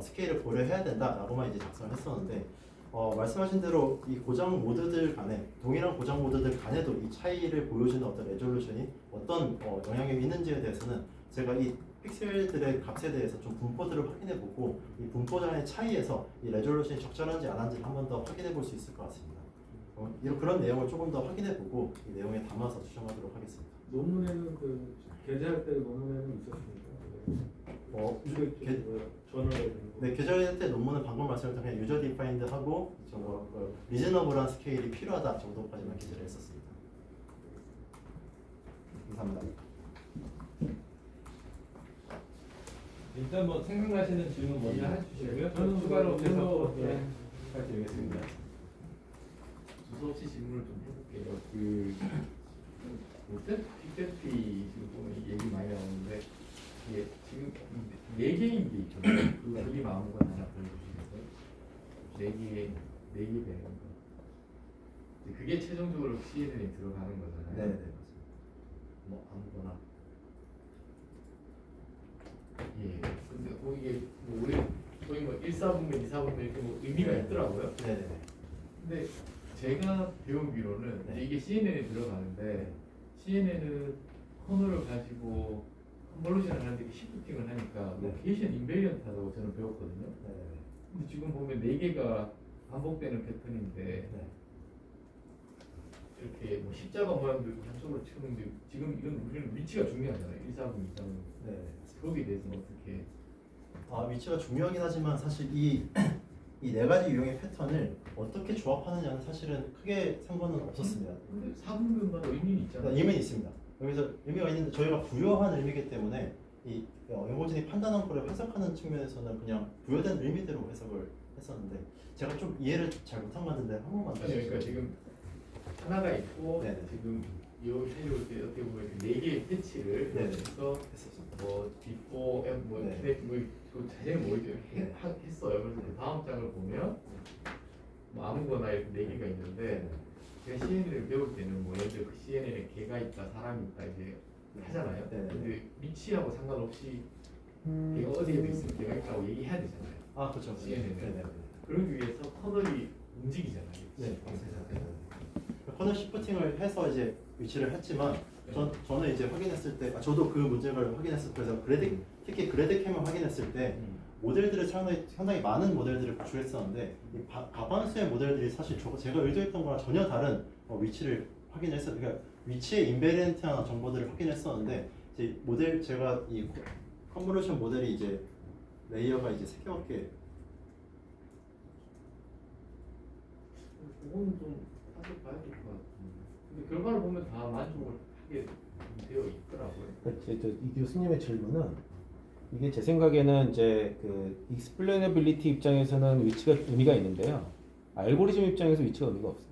S1: 스케일을 고려해야 된다라고만 이제 작성을 했었는데 말씀하신 대로 이 고장 모드들 간에 동일한 고장 모드들 간에도 이 차이를 보여주는 어떤 레졸루션이 어떤 영향이 있는지에 대해서는 제가 이 픽셀들의 값에 대해서 좀 분포들을 확인해보고 이 분포장의 차이에서 이 레졸루션이 적절한지 안 한지 한 번 더 확인해볼 수 있을 것 같습니다. 그런 내용을 조금 더 확인해보고 이 내용에 담아서 수정하도록 하겠습니다.
S4: 논문에는 게재할 때 논문에는 있었습니까? 저널에
S1: 네, 계절할 때 논문은 방금 말씀드린 그냥 유저 디파인드 하고 리즈너블한 스케일이 필요하다 정도까지만 기재를 했었습니다. 감사합니다.
S2: 일단 생각나시는 질문 먼저 해주시고요.
S4: 저는
S2: 추가로
S4: 그거,
S2: 해서 부탁드리겠습니다.
S5: 두서없이 질문을 좀 해볼게요. 빅데피 지금 보면 얘기 많이 나오는데 이게 지금 4개인 게 있잖아요. 그 그림 아무거나 하나 보여주시겠어요? 4개 배는 거. 그게 최종적으로 CNN에 들어가는 거잖아요.
S1: 네, 맞습니다.
S5: 아무거나. 예. 근데 이게 우리 거의 1사분면 2사분면 이렇게 의미가 있더라고요.
S1: 네.
S5: 근데 제가 배우기로는
S1: 네.
S5: 이게 CNN에 들어가는데 CNN은 커널을 가지고 컨볼루션을 하는데 시프팅을 하니까
S1: 네.
S5: 로케이션 인베리언트하다고 저는 배웠거든요.
S1: 네.
S5: 근데 지금 보면 4개가 반복되는 패턴인데
S1: 네.
S5: 이렇게 십자가 모양도 있고 한쪽으로 치는데 지금 이런 우리는 위치가 중요하잖아요. 1사분, 2사분.
S1: 네.
S5: 거기에 대해서는 어떻게?
S1: 위치가 중요하긴 하지만 사실 이 네 가지 유형의 패턴을 어떻게 조합하느냐는 사실은 크게 상관은 없었습니다.
S5: 근데 사분면마다 의미는 있잖아요.
S1: 의미는 있습니다. 여기서 의미가 있는데 저희가 부여한 의미이기 때문에 이 인공지능이 판단한 거를 해석하는 측면에서는 그냥 부여된 의미대로 해석을 했었는데 제가 좀 이해를 잘 못한 것 같은데 한 번만 더
S5: 아니 그러니까
S1: 해주세요.
S5: 지금 하나가 있고
S1: 네네.
S5: 지금 이 해줄 때 어떻게 보면 4개의 패치를
S1: 네네.
S5: 해서 뭐 디포 뭐
S1: 네.
S5: 키넥 뭐 자세히 모르겠어요. 했어요. 그래서 그 다음 장을 보면 뭐 아무거나 이렇게 4개가 있는데 제가 CNN을 배울 때는 뭐 예를 들어 그 CNN에 개가 있다, 사람이 있다 이제 하잖아요.
S1: 네네.
S5: 근데 위치하고 상관없이 개가 어디에도 있으면 개가 있다고 얘기해야 되잖아요.
S1: 아 그렇죠.
S5: CNN.
S1: 네네.
S5: 그러기 위해서 커널이 움직이잖아요.
S1: 네, 맞습니다. 커널 시프팅을 해서 이제 위치를 했지만 저는 이제 확인했을 때 저도 그 문제를 확인했을 때 그래서 특히 그래드캠을 확인했을 때 모델들을 상당히 많은 모델들을 구축했었는데 이 과반수의 모델들이 사실 제가 의도했던 거랑 전혀 다른 위치를 확인했어요. 그러니까 위치의 인베리언트한 정보들을 확인했었는데 이제 모델 제가 이 컨볼루션 모델이 이제 레이어가 이제 3개밖에
S5: 그거는 좀 사실 봐야 될 것 같은데. 근데 결과를 보면 다 만족을 하게 되어 있더라고요.
S3: 이 교수님의 질문은 이게 제 생각에는 이제 그 익스플레이너빌리티 입장에서는 위치가 의미가 있는데요. 알고리즘 입장에서 위치가 의미가 없어요.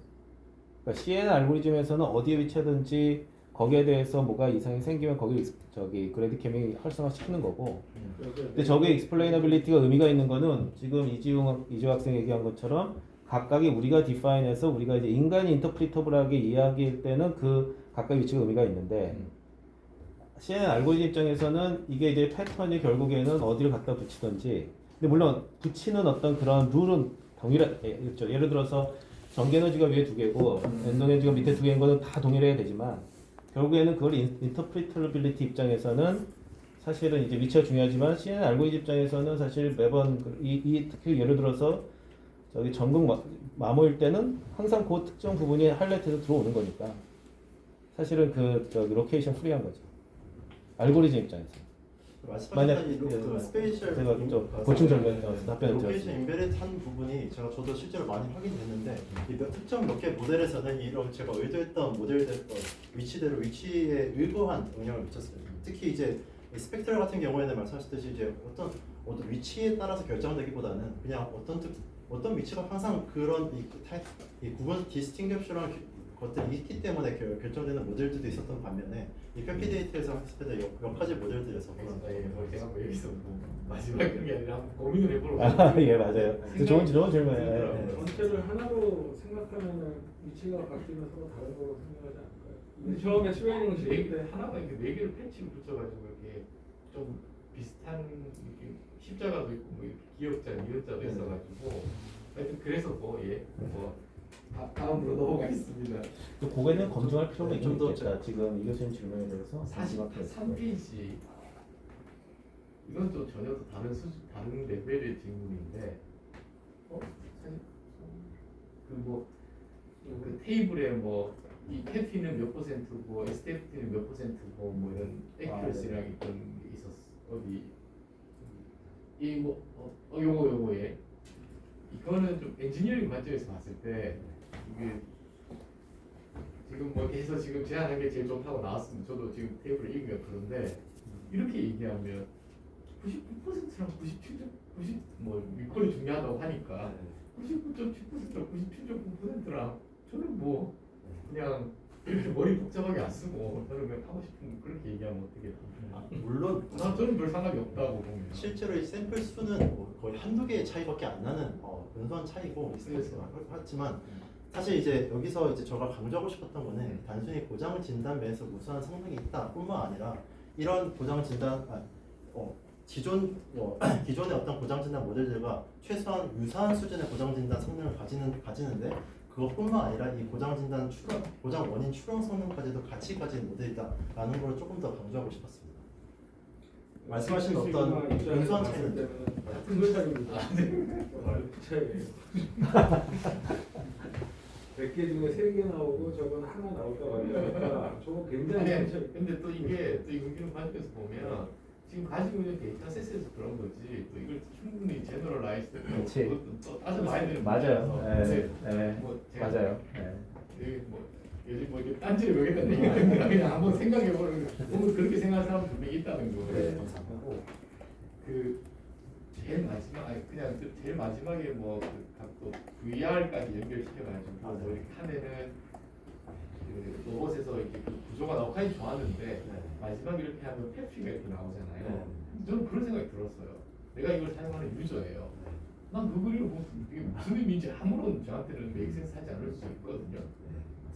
S3: 그러니까 CNN 알고리즘에서는 어디에 위치하든지 거기에 대해서 뭐가 이상이 생기면 거기 저기 그래드 캠이 활성화시키는 거고. 근데 저게 익스플레이너빌리티가 의미가 있는 거는 지금 이지우 학생이 얘기한 것처럼 각각이 우리가 디파인해서 우리가 이제 인간이 인터프리터블하게 이야기할 때는 그 각각의 위치가 의미가 있는데 CNN 알고리즘 입장에서는 이게 이제 패턴이 결국에는 어디를 갖다 붙이든지 근데 물론 붙이는 어떤 그런 룰은 동일하겠죠. 예를 들어서 전기 에너지가 위에 2개고 엔드 에너지가 밑에 2개인 거는 다 동일해야 되지만 결국에는 그걸 인터프리터빌리티 입장에서는 사실은 이제 위치가 중요하지만 CNN 알고리즘 입장에서는 사실 매번 특히 예를 들어서 저기 전극 마모일 때는 항상 그 특정 부분이 하이라이트해서 들어오는 거니까 사실은 그 저기 로케이션 프리한 거죠. 알고리즘 입장에서. 만약
S1: 그 스페이셜
S3: 제가 좀 보충 답변을
S1: 로케이션
S3: 드렸습니다.
S1: 인베리드 한 부분이 저도 실제로 많이 확인됐는데 이 특정 몇 개 모델에서는 이런 제가 의도했던 모델들 위치대로 위치에 의도한 영향을 미쳤어요. 특히 이제 스펙트럴 같은 경우에는 말씀하셨듯이 이제 어떤 위치에 따라서 결정되기보다는 그냥 어떤 위치가 항상 그런 이 구분 디스팅션한 것들이 있기 때문에 결정되는 모델들도 있었던 반면에 이 페피 데이터에서 했을 때 몇 가지 모델들에서 그런
S5: 제가 뭐 여기서 뭐 마지막에 그런 게 아니라 한번 고민을 해보려고.
S3: 예 맞아요. 좋은 질문이에요.
S4: 네. 전체를 하나로 생각하면 위치가 바뀌면 서로 다른 거로 생각하지 않을까요? 근데 처음에 스웨이닝을 지을 때
S5: 하나가 이렇게 4개를 패치를 붙여가지고 이렇게 좀 비슷한 이렇게 십자가도 있고 뭐 이렇게 기역자, 미역자도 있어가지고 하여튼 그래서 다음으로 넘어가겠습니다.
S3: 그거는 검증할 필요가
S1: 네, 좀더
S3: 있겠다. 지금 이 교수님 질문에 대해서
S5: 43페이지 이건 또 전혀 또 다른 다른 레벨의 질문인데 사실 그 테이블에 이 캐피는 몇 %고 STFT는 몇 %고 뭐 이런 액큐러시랑 있던 게 있었어. 어디 요거 예. 이거는 좀 엔지니어링 관점에서 봤을 때 이게 지금 해서 지금 제안한 게 제일 좋다고 나왔습니다. 저도 지금 테이블을 읽으면 그런데 이렇게 얘기하면 99%랑 97.90 일권이 중요하다고 하니까 99.7%랑 97.9%랑 저는 그냥 머리 복잡하게 안 쓰고 저는 그냥 하고 싶은 그렇게 얘기하면 어떻게
S1: 물론
S5: 저는 별 상관이 없다고 보면
S1: 실제로 이 샘플 수는 거의 한두 개의 차이밖에 안 나는 근소한 차이고 하지만 사실 이제 여기서 이제 제가 강조하고 싶었던 거는 단순히 고장 진단 면에서 무수한 성능이 있다뿐만 아니라 이런 고장 진단 기존의 어떤 고장 진단 모델들과 최소한 유사한 수준의 고장 진단 성능을 가지는데 그것뿐만 아니라 이 고장 진단 고장 원인 추론 성능까지도 같이 가진 모델이다라는 걸 조금 더 강조하고 싶었습니다. 말씀하신 어떤 근소한 차이는
S4: 같은 걸 차이입니다. 그 차이예요. 100개 중에 3개 나오고 저건 하나 나올까 말까. 저거 굉장히 큰 차이.
S5: 근데 또 이게 또 이런 관점에서 보면 지금 가지고 있는 데이터셋에서 그런 거지 또 이걸 충분히 제너럴라이즈
S3: 그렇지.
S5: 또 따져봐야 되는
S3: 맞아요.
S5: 문제라서. 제가
S3: 맞아요.
S5: 여기 요즘 이렇게 딴지를 외우겠다는 얘기가 아니라 그냥 한번 생각해보는 보면 그렇게 생각하는 사람 분명히 있다는 거예요.
S3: 네.
S5: 하고 제일 마지막에 각도 VR까지 연결시켜가지고 이렇게 하면은 그 로봇에서 이렇게 그 구조가 나오긴 좋았는데
S1: 네.
S5: 마지막에 이렇게 하면 페피가 이렇게 나오잖아요.
S1: 네.
S5: 저는 그런 생각이 들었어요. 내가 이걸 사용하는 유저예요. 난 그 그림을 보면 이게 무슨 의미인지 아무런 저한테는 메이크센스 하지 않을 수 있거든요.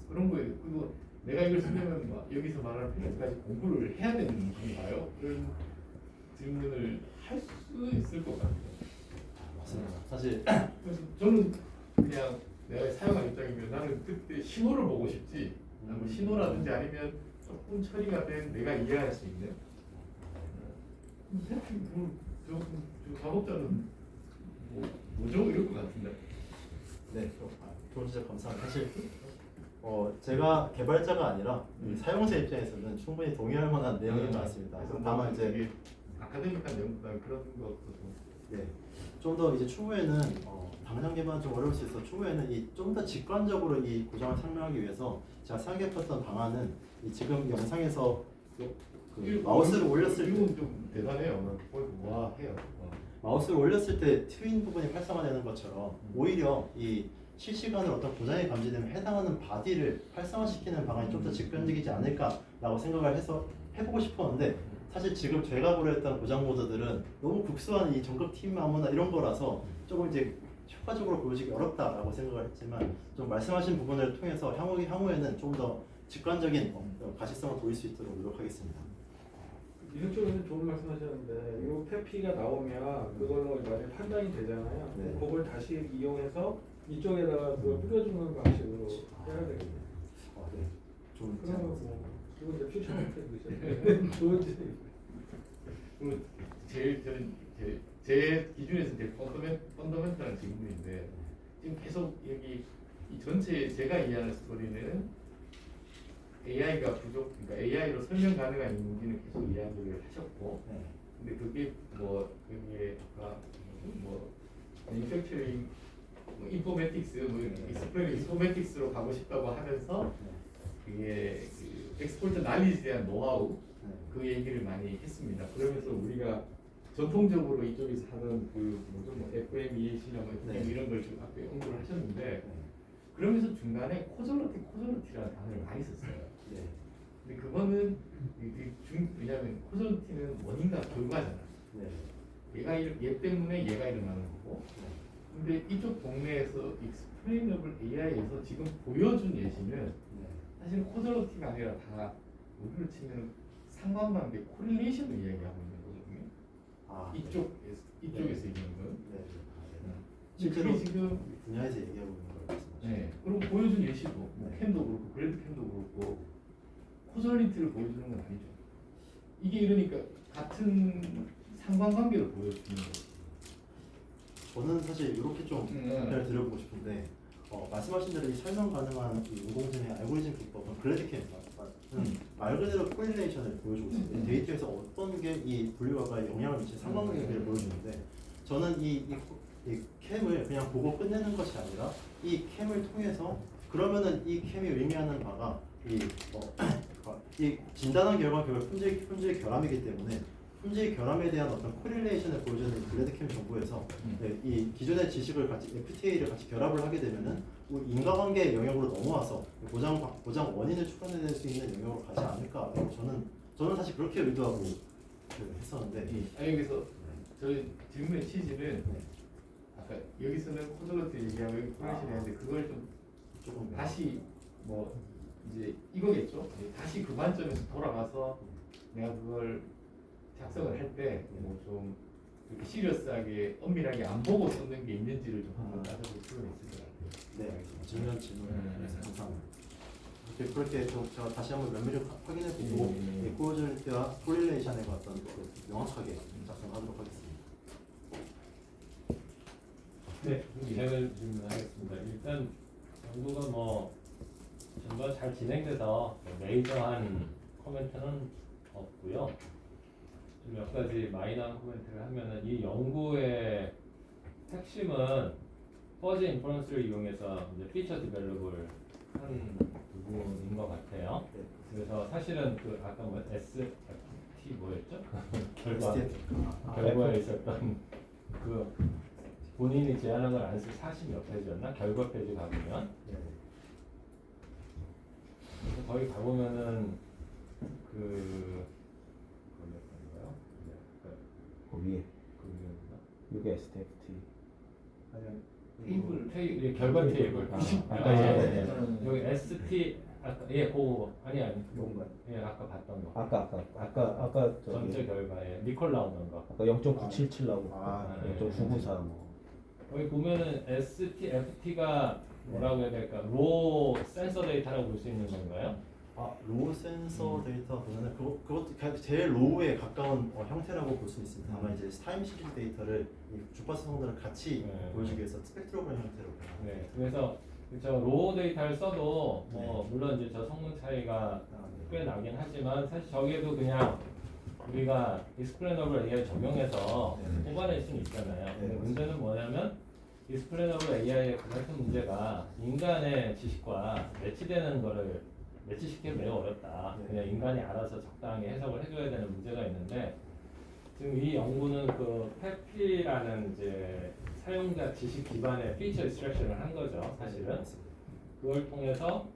S5: 그런 거예요. 그리고 내가 이걸 쓰려면 막 여기서 말하는 패턴까지 공부를 해야 되는 건가요? 그런 질문을 할 수 있을 것 같아요.
S1: 맞습니다. 사실
S5: 그래서 저는 그냥 내가 사용한 입장이면 나는 그때 신호를 보고 싶지. 뭐 신호라든지 아니면 조금 처리가 된 내가 이해할 수 있는. 저 작업자는 뭐죠 이럴 것 같은데.
S1: 네, 좋은 지적 감사합니다. 사실 제가 개발자가 아니라 이 사용자 입장에서는 충분히 동의할 만한 내용인 것 같습니다. 그래서 다만 이제
S5: 되게 아카데믹한 내용보다 그런 것도 좀.
S1: 네, 좀 더 이제 추후에는 당장 개발은 좀 어려울 수 있어. 추후에는 이 좀 더 직관적으로 이 고장을 설명하기 위해서 제가 생각했던 방안은 이 지금 영상에서 그 마우스를 올렸을 때
S5: 이건 좀 대단해요. 와 해요.
S1: 마우스를 올렸을 때 트윈 부분이 활성화되는 것처럼 오히려 이 실시간으로 어떤 고장이 감지되면 해당하는 바디를 활성화시키는 방안이 좀 더 직관적이지 않을까라고 생각을 해서 해보고 싶었는데 사실 지금 제가 고려했던 고장 모드들은 너무 국수한 이 전극 팀 아무나 이런 거라서 조금 이제 효과적으로 보여지기 어렵다라고 생각을 했지만 좀 말씀하신 부분을 통해서 향후에는 좀 더 직관적인 가시성을 보일 수 있도록 노력하겠습니다.
S4: 이쪽에서 좋은 말씀하셨는데 이 페피가 나오면 그걸로 만약 판단이 되잖아요.
S1: 네.
S4: 그걸 다시 이용해서 이쪽에다가 그걸 뿌려주는 방식으로 해야 되겠네요.
S1: 네, 좀
S4: 그러면 뭐 이거 이제 퓨처 좋은지.
S5: 그리고 저는 제 기준에서 제일 펀더멘탈한 질문인데 지금 계속 여기 이 전체 제가 이해하는 스토리는 AI가 부족, 그러니까 AI로 설명 가능한 인지는 계속 이야기를 하셨고,
S1: 네.
S5: 근데 그게 뭐 그게 아까 뭐 매니팩처링, 뭐 인포매틱스, 뭐 익스플레인 인포매틱스로 가고 싶다고 하면서 그게 그 엑스포트 날리지에 대한 노하우 그 얘기를 많이 했습니다. 그러면서 우리가 전통적으로 이쪽에서 하던 그 뭐죠, 뭐 FMEAC나 뭐
S1: 네.
S5: 이런 걸 좀 앞에 언급을 하셨는데. 그러면서 중간에 코절러티라는 단어를 많이 썼어요.
S1: 네.
S5: 근데 그거는 왜냐하면 코절러티는 원인과 결과잖아.
S1: 네.
S5: 얘 때문에 얘가 일어나는 거고. 근데 이쪽 동네에서 익스플레이너블 AI에서 지금 보여준 예시는 사실 코절러티가 아니라 다 우리로 치면 상관관계 코릴레이션을 이야기하고 있는 거거든요.
S1: 아,
S5: 이쪽에서 얘기하는 건.
S1: 네.
S5: 실제로
S1: 실제로
S5: 지금
S1: 분야에서 얘기하고 있는 걸 말씀하시죠.
S5: 네. 그리고 보여준 예시도 뭐 캠도 그렇고 그랜드 캠도 그렇고 코절리티를 보여주는 건 아니죠. 이게 이러니까 같은 상관관계를 보여주는 거죠.
S1: 저는 사실 이렇게 좀 답변을 드려보고 싶은데 말씀하신 대로 이 설명 가능한 이 인공지능의 알고리즘 기법은 글래디캠 말 그대로 코릴레이션을 보여주고 있습니다. 데이터에서 어떤 게 이 분류가가 영향을 미치는 상관관계를 보여주는데 저는 이 캠을 그냥 보고 끝내는 것이 아니라 이 캠을 통해서 그러면은 이 캠이 의미하는 바가 이 진단한 결과 결국 품질 결함이기 때문에 품질 결함에 대한 어떤 코릴레이션을 보여주는 글래드캠 정보에서 이 기존의 지식을 같이 FTA를 같이 결합을 하게 되면은 인과관계 영역으로 넘어와서 고장 원인을 추론해낼 수 있는 영역으로 가지 않을까라고 저는 사실 그렇게 의도하고 했었는데
S5: 여기서 저희 질문의 취지는 아까 여기서는 코절러티 얘기하고 여기 코릴레이션 했는데 그걸 좀
S1: 조금
S5: 다시 뭐 이제 이거겠죠. 다시 그 관점에서 돌아가서 내가 그걸 작성을 할 때 뭐 좀 그렇게 시리어스하게 엄밀하게 안 보고 썼는 게 있는지를 좀 한번 따져볼 필요가 있을 것 같아요.
S1: 네, 알겠습니다. 질문 감사합니다. 그렇게 제가 다시 한번 면밀히 확인해보고 코절리티와 코릴레이션에 어떤 명확하게 작성하도록 하겠습니다.
S2: 네, 제가 질문하겠습니다. 일단 연구가 뭐 전부 잘 진행돼서 메이저한 코멘트는 없고요. 좀 몇 가지 마이너한 코멘트를 하면은 이 연구의 핵심은 퍼즈 인퍼런스를 이용해서 이제 피처 디벨롭을 한 부분인 것 같아요. 그래서 사실은 그 아까 뭐 SFT 뭐였죠? 결과에 있었던 그 본인이 제안한 걸 안 쓸 40몇 페이지였나? 결과 페이지 가보면 거기 가보면은 거기 어떤가요? 네,
S3: 그 위에
S2: 그 위에인가?
S3: 이게 STFT.
S2: 테이블 결과 테이블.
S3: 아까
S2: 예,
S3: 예.
S2: 여기 ST 아까 그거 아니 뭔가 아까 봤던 거.
S3: 아까
S2: 전체
S3: 저기
S2: 결과에 리콜 나오는 거.
S3: 아까 0.977 나오고
S1: 아,
S3: 0.994 뭐.
S2: 여기 보면은 STFT가 뭐라고 해야 될까? 로 센서 데이터라고 볼 수 있는 건가요?
S1: 로우 센서 데이터 보면은 그것도 제일 로우에 가까운 형태라고 볼 수 있습니다. 다만 이제 타임 시리즈 데이터를 이 주파수 성분을 같이
S2: 네.
S1: 보여주기 위해서 스펙트로그램 형태로.
S2: 네. 그래서 저 로우 데이터를 써도 뭐 물론 이제 저 성능 차이가 꽤 나긴 하지만 사실 저기에도 그냥 우리가 익스플레이너블 AI 적용해서
S1: 네.
S2: 뽑아낼 수는 있잖아요.
S1: 네,
S2: 근데
S1: 맞습니다.
S2: 문제는 뭐냐면 익스플레이너블 AI의 가장 큰 문제가 인간의 지식과 매치되는 거를 매치시키기 매우 어렵다.
S1: 네.
S2: 그냥 인간이 알아서 적당히 해석을 해줘야 되는 문제가 있는데 지금 이 연구는 그 페피라는 이제 사용자 지식 기반의 피처 익스트랙션을 한 거죠. 사실은 그걸 통해서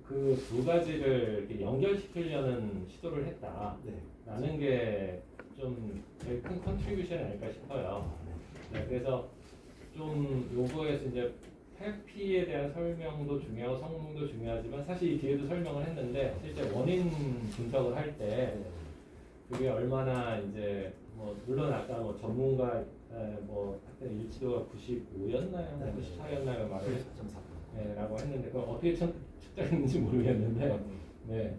S2: 그 두 가지를 이렇게 연결시키려는 시도를 했다.
S1: 네.
S2: 라는 게 좀 제일 큰 컨트리뷰션이 아닐까 싶어요. 네, 그래서 좀 요거에서 이제 페피에 대한 설명도 중요하고 성능도 중요하지만 사실 이 뒤에도 설명을 했는데 실제 원인 분석을 할 때 그게 얼마나 이제 뭐 물론 아까 뭐 전문가 뭐 그때 일치도가 95였나요? 94였나요? 말을
S1: 4.4.
S2: 라고 했는데 그걸 어떻게 측정했는지 모르겠는데 네.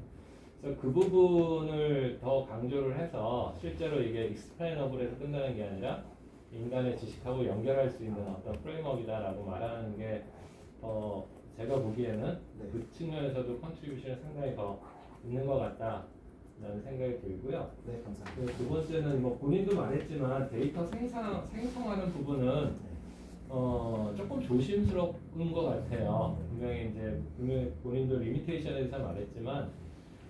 S2: 그래서 그 부분을 더 강조를 해서 실제로 이게 익스플레이너블에서 끝나는 게 아니라 인간의 지식하고 연결할 수 있는 어떤 프레임워크이다라고 말하는 게 제가 보기에는
S1: 네.
S2: 그 측면에서도 컨트리뷰션이 상당히 더 있는 것 같다라는 생각이 들고요.
S1: 네, 감사합니다.
S2: 두 번째는 뭐 본인도 말했지만 데이터 생성하는 부분은 조금 조심스러운 것 같아요. 분명히 본인도 리미테이션에 대해서 말했지만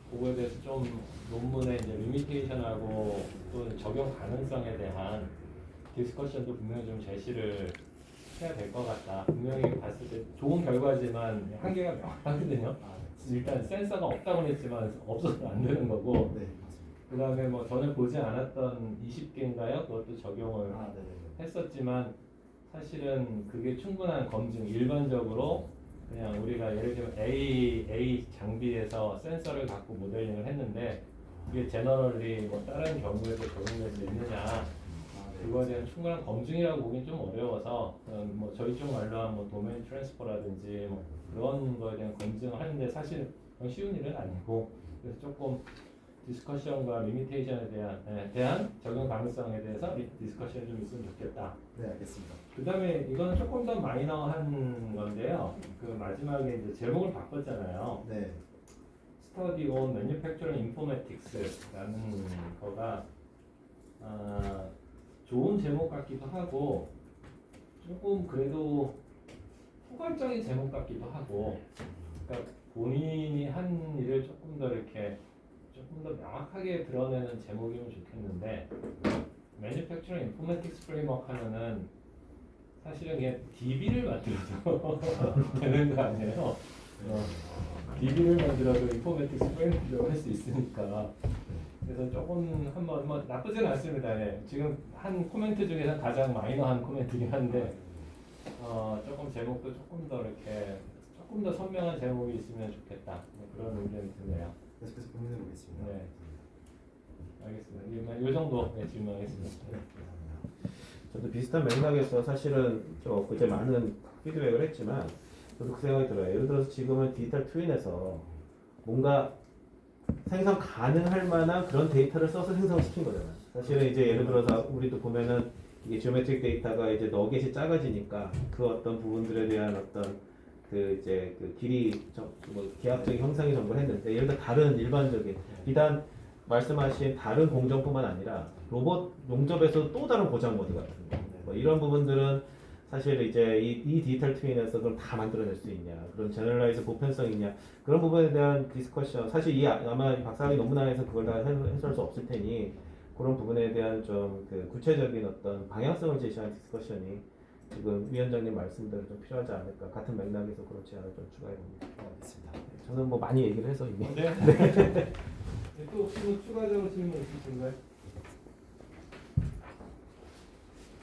S2: 그거에 대해서 좀 논문의 이제 리미테이션하고 또 적용 가능성에 대한 디스커션도 분명히 좀 제시를 해야 될 것 같다. 분명히 봤을 때 좋은 결과지만 한계가 명확하거든요. 일단 센서가 없다고 했지만 없어서 안 되는 거고
S1: 네, 맞습니다.
S2: 그 다음에 뭐 전에 보지 않았던 20개인가요? 그것도 적용을
S1: 네.
S2: 했었지만 사실은 그게 충분한 검증 일반적으로 그냥 우리가 예를 들면 A 장비에서 센서를 갖고 모델링을 했는데 그게 제너럴리 뭐 다른 경우에도 적용될 수 있느냐 그거에 대한 충분한 검증이라고 보기는 좀 어려워서 뭐 저희 쪽 말로 한 뭐 도메인 트랜스퍼라든지 뭐 그런 거에 대한 검증을 하는데 사실 쉬운 일은 아니고 그래서 조금 디스커션과 리미테이션에 대한 적용 가능성에 대해서 디스커션이 좀 있으면 좋겠다.
S1: 네, 알겠습니다.
S2: 그 다음에 이거는 조금 더 마이너한 건데요. 그 마지막에 이제 제목을 바꿨잖아요.
S1: 네.
S2: Study on Manufacturing Informatics라는 거가 좋은 제목 같기도 하고 조금 그래도 포괄적인 제목 같기도 하고 그러니까 본인이 한 일을 조금 더 명확하게 드러내는 제목이면 좋겠는데 Manufacturing Informatics Framework 하면은 사실은 그냥 DB를 만들어도 되는 거 아니에요? DB를 만들어도 Informatics Framework이라고 할 수 있으니까 그래서 조금 한번 뭐 나쁘지는 않습니다. 예. 지금 한 코멘트 중에서 가장 마이너한 코멘트긴 한데 조금 제목도 조금 더 선명한 제목이 있으면 좋겠다. 뭐 그런 의견이 드네요.
S1: 계속해서 고민해 보겠습니다.
S2: 네. 알겠습니다. 이 정도 질문하겠습니다.
S1: 네, 감사합니다.
S3: 저도 비슷한 맥락에서 사실은 저 그때 많은 피드백을 했지만 저도 그 생각이 들어요. 예를 들어서 지금은 디지털 트윈에서 뭔가 생성 가능할 만한 그런 데이터를 써서 생성시킨 거잖아요. 사실은 이제 예를 들어서 우리도 보면은 이게 지오메트릭 데이터가 이제 너겟이 작아지니까 그 어떤 부분들에 대한 어떤 그 이제 그 뭐 기하학적인 형상이 전부 했는데 예를 들어 다른 일반적인 비단 말씀하신 다른 공정뿐만 아니라 로봇 용접에서 또 다른 고장 모드 같은 거 뭐 이런 부분들은 사실 이제 이 디지털 트윈에서 그걸 다 만들어낼 수 있냐 그런 제너럴라이즈 보편성 있냐 그런 부분에 대한 디스커션 사실 아마 박사학위 논문 안에서 그걸 다 해설할 수 없을 테니 그런 부분에 대한 좀 그 구체적인 어떤 방향성을 제시한 디스커션이 지금 위원장님 말씀대로 좀 필요하지 않을까 같은 맥락에서 그런 제안을 좀 추가해 봅니다.
S1: 알겠습니다.
S3: 저는 뭐 많이 얘기를 해서 이미
S4: 네, 또 혹시 뭐 추가적으로 질문 있으신가요?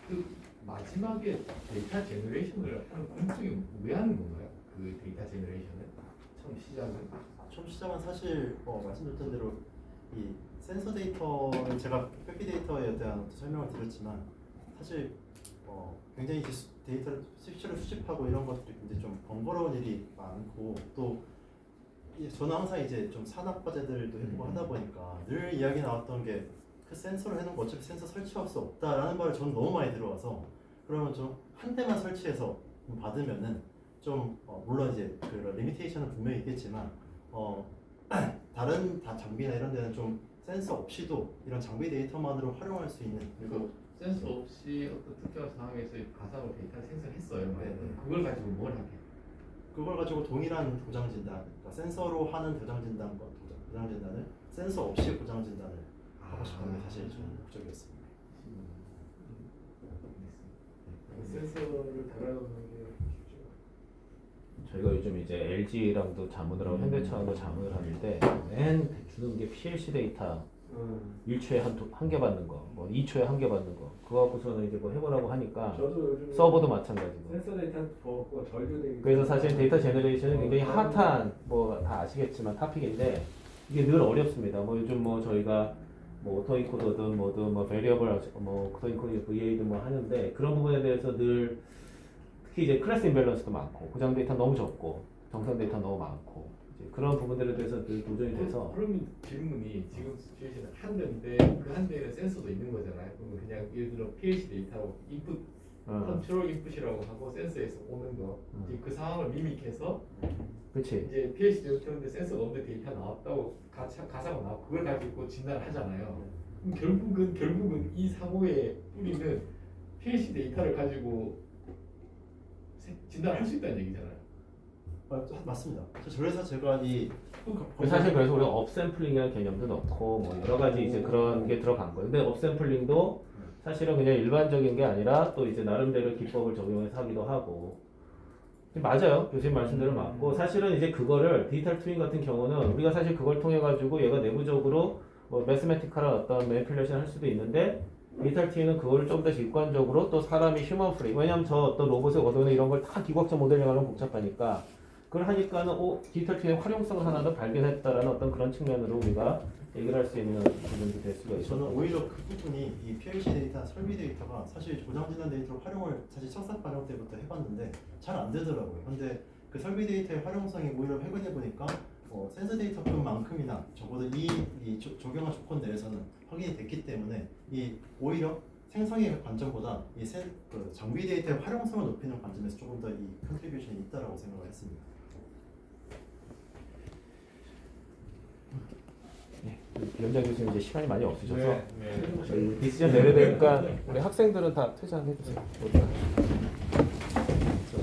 S5: 그 마지막에 데이터 제너레이션을 하는 공식이 왜 하는 건가요? 그 데이터 제너레이션을 처음 시작은?
S1: 처음 시작은 사실 말씀드렸던 대로 이 센서 데이터를 제가 회피 데이터에 대한 설명을 드렸지만 사실 굉장히 이제 데이터를 실제로 수집하고 이런 것들이 굉장히 좀 번거로운 일이 많고 또 저는 항상 이제 좀 산업 과제들도 했고 하다 보니까 늘 이야기 나왔던 게 그 센서를 해놓은 거 어차피 센서 설치할 수 없다라는 말을 저는 너무 많이 들어와서 그러면 좀 한 대만 설치해서 받으면은 좀 물론 이제 그 리미테이션은 분명히 있겠지만 다른 장비나 이런 데는 좀 센서 없이도 이런 장비 데이터만으로 활용할 수 있는 그리고
S5: 센서 없이 어떤 특정한 상황에서 가상으로 데이터를 생성했어요.
S1: 네.
S5: 그걸 가지고 뭘 하게?
S1: 그걸 가지고 동일한 도장 진단, 그러니까 센서로 하는 도장 진단과 도장 진단을 센서 없이 도장 진단을 하고 싶은 게 사실 좀 목적이었습니다.
S4: 센서를 달아놓는 게 쉽죠.
S3: 저희가 요즘 이제 LG랑도 자문을 하고 현대차랑도 자문을 하는데 맨 주는 게 PLC 데이터 1초에 한 개 받는 거, 뭐 2초에 한 개 받는 거 그거 갖고서는 이제 뭐 해보라고 하니까
S4: 저도 요즘
S3: 서버도 마찬가지고
S4: 센서 데이터 더 전류되기.
S3: 그래서 사실 데이터 제너레이션은 굉장히 핫한 뭐 다 아시겠지만 토픽인데 이게 늘 어렵습니다. 뭐 요즘 뭐 저희가 뭐 오토인코더든 뭐든 뭐 베리어블 뭐 오토인코더 VA든 뭐 하는데 그런 부분에 대해서 늘 특히 이제 클래스 임밸런스도 많고 고장 데이터 너무 적고 정상 데이터 너무 많고 이제 그런 부분들에 대해서 늘 도전이 돼서
S5: 그러면 질문이 지금 시츄에이션은 한 대인데 그 한 대에는 센서도 있는 거잖아요. 그러면 그냥 예를 들어 PLC 데이터로 인풋 컨트롤 인풋이라고 하고 센서에서 오는 거 이제 그 상황을 미믹해서
S3: 그렇지.
S5: 이제 PLC 데이터인데 센서가 없는데 데이터 나왔다고 가상으로 나오고 그걸 가지고 진단을 하잖아요. 그럼 결국은 이 상호의 뿌리는 PLC 데이터를 가지고 진단을 할 수 있다는 얘기잖아요.
S1: 맞습니다. 그래서 제가 이
S3: 사실 그래서 우리가 업샘플링이라는 개념도 넣고 뭐 여러 가지 이제 그런 게 들어간 거예요. 근데 업샘플링도 사실은 그냥 일반적인 게 아니라 또 이제 나름대로 기법을 적용해서 하기도 하고 맞아요. 교수님 말씀대로 맞고 사실은 이제 그거를 디지털 트윈 같은 경우는 우리가 사실 그걸 통해 가지고 얘가 내부적으로 뭐 매스매티컬한 어떤 매니플레이션 할 수도 있는데 디지털 트윈은 그걸 좀 더 직관적으로 또 사람이 휴먼 프리 왜냐면 저 어떤 로봇의 거동이나 이런 걸 다 기계학적 모델링하면 복잡하니까 그걸 하니까는 디지털 트윈의 활용성을 하나 더 발견했다라는 어떤 그런 측면으로 우리가 얘기를 할 수 있는 부분도 될 수가 있어요.
S1: 저는 오히려 그 부분이 이 PLC 데이터, 설비 데이터가 사실 고장 진단 데이터로 활용을 사실 첫사 반영 때부터 해봤는데 잘 안 되더라고요. 근데 그 설비 데이터의 활용성이 오히려 해보니 보니까 센서 데이터만큼이나 적어도 이 적용한 조건 내에서는 확인이 됐기 때문에 이 오히려 생성의 관점보다 그 장비 데이터의 활용성을 높이는 관점에서 조금 더 이 컨트리뷰션이 있다라고 생각을 했습니다.
S3: 위원장 교수님 이제 시간이 많이 없으셔서
S2: 네.
S3: 저희 디시전 내려야 되니까 우리 학생들은 다 퇴장해 주세요.